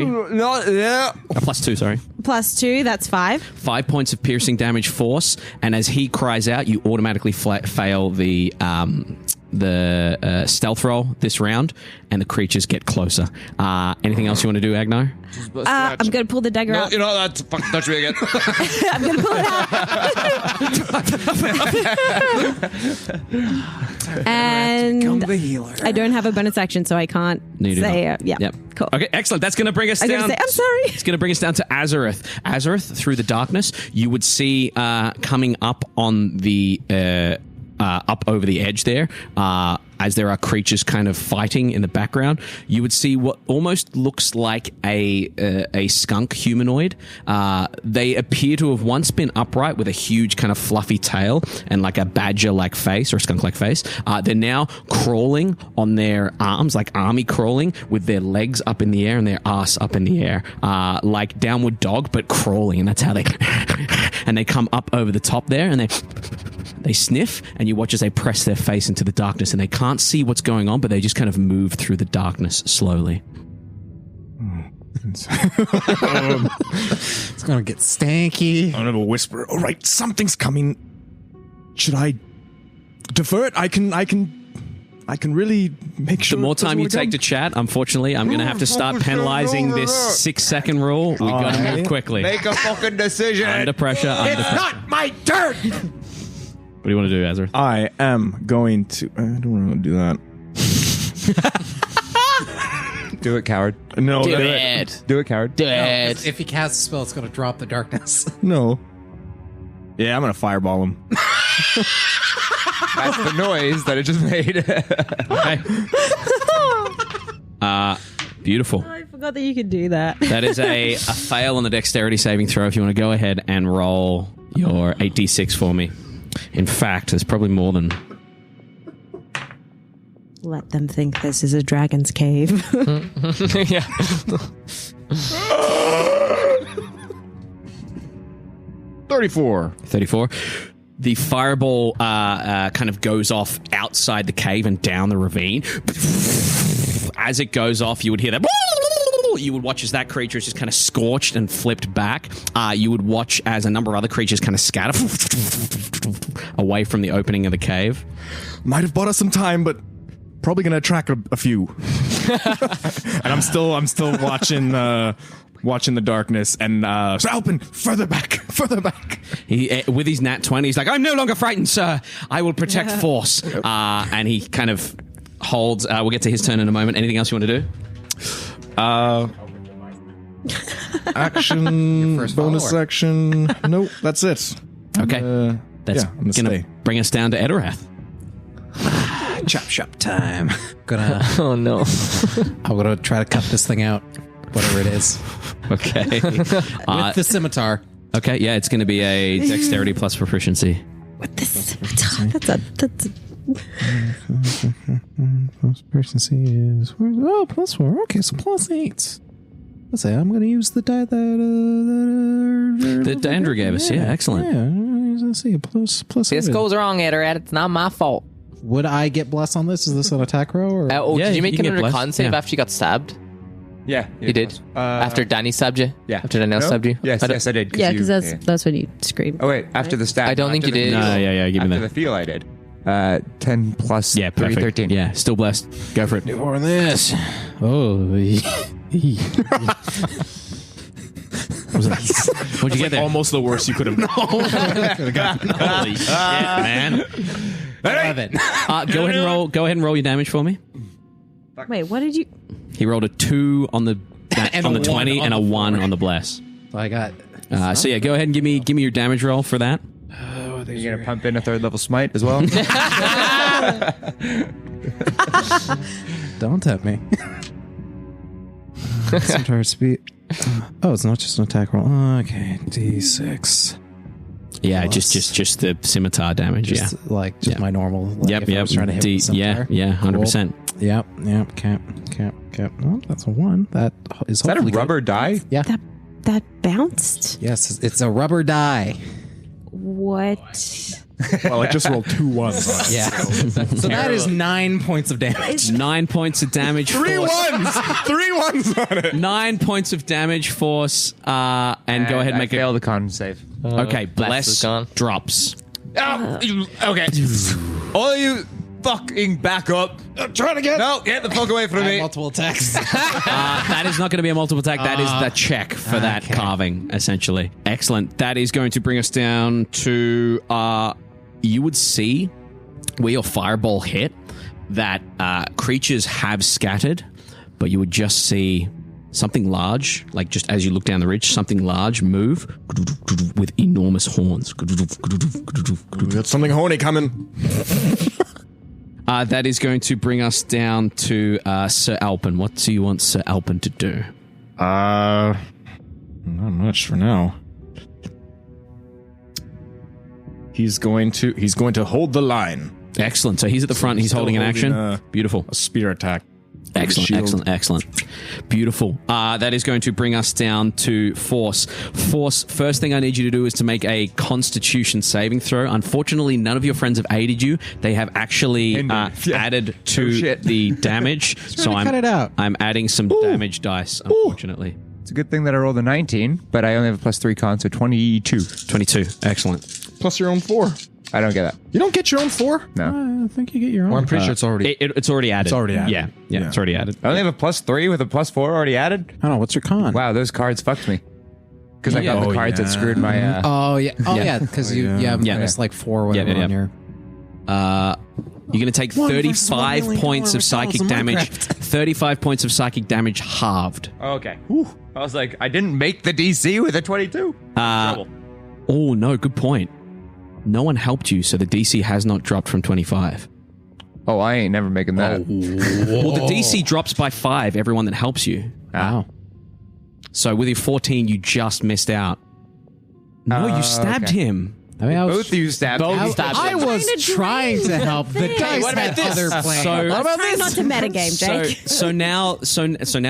+3. Not yeah. +2, sorry. +2, that's 5. 5 points of piercing damage force, and as he cries out, you automatically fail the stealth roll this round, and the creatures get closer. Anything else you want to do, Agenar? I'm going to pull the dagger out. You know that. Fucking touch me again. I'm going to pull it out. And the healer. I don't have a bonus action, so I can't say yeah. Yep. Cool. Okay, excellent. That's going to bring us I'm down. going to say, I'm sorry. It's going to bring us down to Azorith. Azorith, through the darkness, you would see coming up on the up over the edge there, as there are creatures kind of fighting in the background, you would see what almost looks like a skunk humanoid. They appear to have once been upright with a huge kind of fluffy tail and like a badger-like face or a skunk-like face. They're now crawling on their arms, like army crawling, with their legs up in the air and their ass up in the air, like downward dog, but crawling. And that's how they and they come up over the top there, and they sniff, and you watch as they press their face into the darkness, and they can't see what's going on, but they just kind of move through the darkness slowly. It's gonna get stanky. I'm gonna whisper. All right, something's coming. Should I defer it? I can really make sure. The more time you take to chat, unfortunately, I'm going to have to start penalizing this 6-second rule. We got to move quickly. Make a fucking decision. Under pressure. Not my turn. What do you want to do, Azorith? I am going to. I don't want to do that. Do it, coward. No, Do it. Do it, coward. Do it. If he casts a spell, it's going to drop the darkness. no. Yeah, I'm gonna fireball him. That's the noise that it just made. Okay. Beautiful. I forgot that you could do that. That is a fail on the dexterity saving throw. If you want to go ahead and roll your 8d6 for me. In fact, there's probably more than... Let them think this is a dragon's cave. Yeah. 34. The fireball kind of goes off outside the cave and down the ravine. As it goes off, you would hear that. You would watch as that creature is just kind of scorched and flipped back. You would watch as a number of other creatures kind of scatter away from the opening of the cave. Might have bought us some time, but probably gonna attract a few. And I'm still watching the darkness, and Alpin, further back. He, with his nat 20, he's like, I'm no longer frightened, sir. I will protect force. And he kind of holds. We'll get to his turn in a moment. Anything else you want to do? Action, bonus action. Nope, that's it. Okay. That's I'm going to bring us down to Etterath. Chop shop time. Oh no. I'm gonna try to cut this thing out, whatever it is, Okay. with the scimitar. Okay, yeah, it's going to be a dexterity plus proficiency. With this. That's a Plus proficiency is +4. Okay, so +8. Let's say I'm gonna use the die that Dandra gave us. Yeah, excellent. Yeah, let's see, plus. This goes wrong, Etterath. It's not my fault. Would I get bless on this? Is this an attack roll? Or? Yeah, did you make you can an get under blessed. con save Yeah. after you got stabbed? Yeah. You did? After Danny stabbed you? Yeah. After Danielle stabbed you? Yes, I did. yeah, because that's when you scream. Oh, wait. After the stab. I don't think after you the did. feel. No, yeah, give me After that. the feel, I did. 10 plus Yeah, 3, perfect. 13. Yeah, still blessed. Go for it. More of this. Oh. What'd you get there? Almost the worst you could have. Holy shit, man. 11. Go ahead and roll your damage for me. Wait, what did you... He rolled a 2 on the And on a the 20 1 and a on the 1 4. on the bless. So I got. So yeah, go ahead and give me your damage roll for that. You're going to pump in a 3rd level smite as well? Don't tempt me. Scimitar speed. Oh, it's not just an attack roll. Okay, D6. Yeah, just the scimitar damage. Just my normal. Yep. I was trying to hit with scimitar. 100%. Yep. Cap. Oh, that's a 1. That is. Is that a rubber die? Yeah. That bounced? Yes, it's a rubber die. What? Well, I just rolled 2 ones on it. Yeah. So that is 9 points of damage. 9 points of damage. 3 ones! 3 ones on it! 9 points of damage, Force, and go ahead and make fail the con save. Okay, Bless is gone. drops. Okay. All you fucking back up. Try it again! No, get the fuck away from me. Multiple attacks. That is not going to be a multiple attack. That is the check for that carving, essentially. Excellent. That is going to bring us down to... you would see where your fireball hit that creatures have scattered, but you would just see something large, like just as you look down the ridge, something large move with enormous horns. Got something horny coming. That is going to bring us down to Sir Alpin. What do you want Sir Alpin to do? Not much for now. He's going to hold the line. Excellent. So he's at the front. He's holding an action. Beautiful. A spear attack. Excellent. Beautiful. That is going to bring us down to Force. Force, first thing I need you to do is to make a Constitution saving throw. Unfortunately, none of your friends have aided you. They have actually added to the damage. So cut it out. I'm adding some damage dice, unfortunately. It's a good thing that I rolled a 19, but I only have a +3 con, so 22. 22. Excellent. Plus your own 4. I don't get that. You don't get your own 4? No. I think you get your own. Well, I'm pretty sure it's already... It's already added. It's already added. Yeah, it's already added. I only have a +3 with a +4 already added? I don't know. What's your con? Wow, those cards fucked me. Because I got the cards that screwed my... Oh, yeah. Because you have minus like 4 or whatever on your... You're going to take 35 points of psychic damage. 35 points of psychic damage halved. Okay. Whew. I was like, I didn't make the DC with a 22. Oh, no, good point. No one helped you, so the DC has not dropped from 25. Oh, I ain't never making that. Well, the DC drops by 5, everyone that helps you. Wow. So with your 14, you just missed out. No, you stabbed him. I mean, Both of you stabbed me. I was trying to help. The dice had other plans. So, What about this? Not to metagame, Jake. So now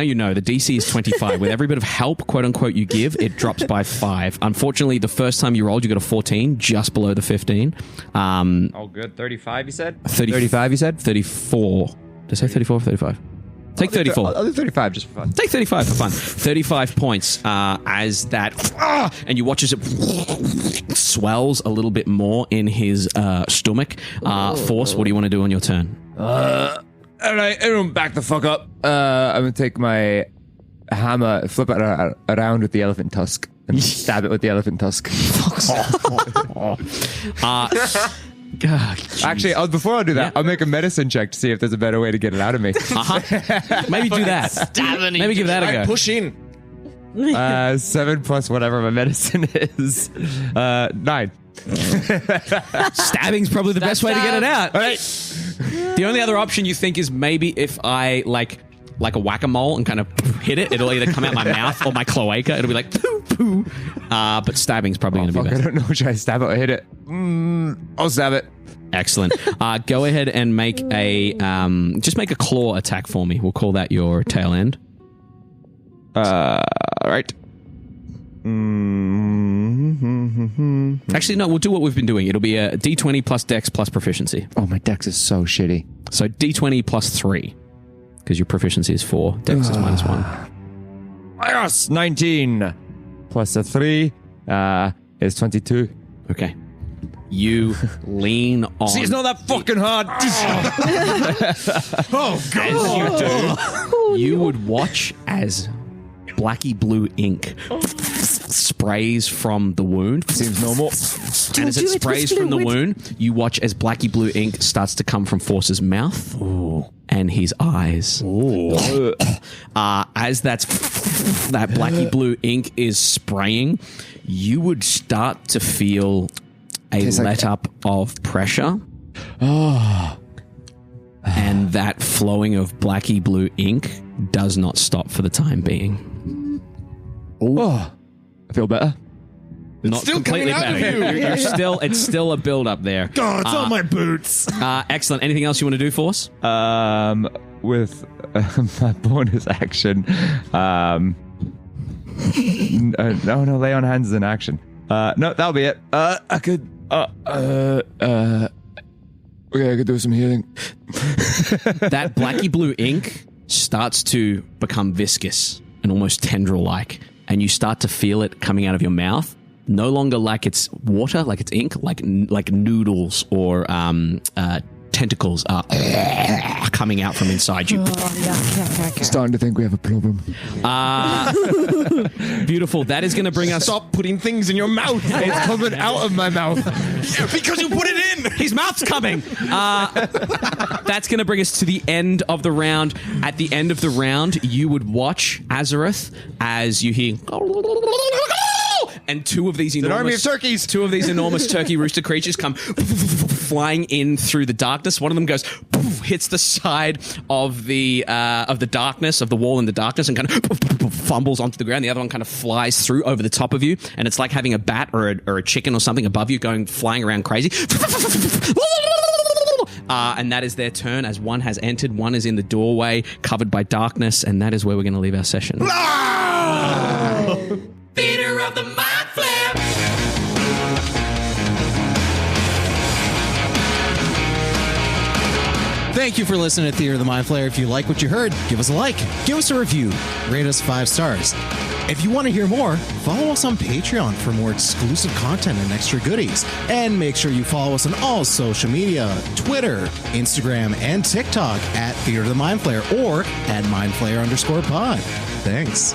you know the DC is 25. With every bit of help, quote unquote, you give, it drops by 5. Unfortunately, the first time you rolled, you got a 14, just below the 15. Oh, good. 35, you said? 35, you said? 34. Did I say 34 or 35? Take 34. I'll do 35 just for fun. Take 35 for fun. 35 points as that... and you watch as it swells a little bit more in his stomach. Force, what do you want to do on your turn? All right, everyone back the fuck up. I'm going to take my hammer, flip it around with the elephant tusk, and stab it with the elephant tusk. Actually, before I do that, I'll make a medicine check to see if there's a better way to get it out of me. Maybe do that. Maybe give that a go. Push in. 7 plus whatever my medicine is. 9. Stabbing's probably the best way to get it out. All right. The only other option you think is maybe if I like a whack-a-mole and kind of hit it, it'll either come out my mouth or my cloaca. It'll be like poo poo. But stabbing's probably going to be best. I don't know. Should I stab it or hit it? I'll stab it. Excellent. Go ahead and make a just make a claw attack for me. We'll call that your tail end. Right. Actually, no. We'll do what we've been doing. It'll be a D20 plus Dex plus proficiency. Oh, my Dex is so shitty. So D20 plus 3. Because your proficiency is 4. Dex is -1. Yes, 19 plus a 3 is 22. Okay. You lean on... See, it's not that fucking hard. Oh, God. As you do, you would watch as blacky blue ink sprays from the wound. Seems normal. And as it sprays from the wound, you watch as blacky blue ink starts to come from Force's mouth and his eyes. As that blacky blue ink is spraying, you would start to feel a let-up of pressure. And that flowing of blacky blue ink does not stop for the time being. Oh, I feel better. Not still completely coming out better. of you. It's still a build up there. God, it's on my boots. Excellent. Anything else you want to do for us? With my bonus action, no, lay on hands is an action. No, that'll be it. I could, okay, I could do some healing. That blacky blue ink starts to become viscous and almost tendril-like, and you start to feel it coming out of your mouth. No longer like it's water, like it's ink, like noodles or tentacles are coming out from inside you. Starting to think we have a problem. Beautiful. That is going to bring us... Stop putting things in your mouth. It's coming out of my mouth. Because you put it in. His mouth's coming. That's going to bring us to the end of the round. At the end of the round, you would watch Azorith as you hear... And two of these enormous... army of turkeys. Two of these enormous turkey rooster creatures come flying in through the darkness. One of them goes... hits the side of the darkness, of the wall in the darkness, and kind of fumbles onto the ground. The other one kind of flies through over the top of you, and it's like having a bat or a chicken or something above you going flying around crazy. And that is their turn, as one has entered, one is in the doorway, covered by darkness, and that is where we're going to leave our session. Theater of the Mind Flare. Thank you for listening to Theater of the Mind Flayer. If you like what you heard, give us a like, give us a review, rate us 5 stars. If you want to hear more, follow us on Patreon for more exclusive content and extra goodies. And make sure you follow us on all social media, Twitter, Instagram, and TikTok at Theater of the Mind Flayer or at MindFlayer_pod. Thanks.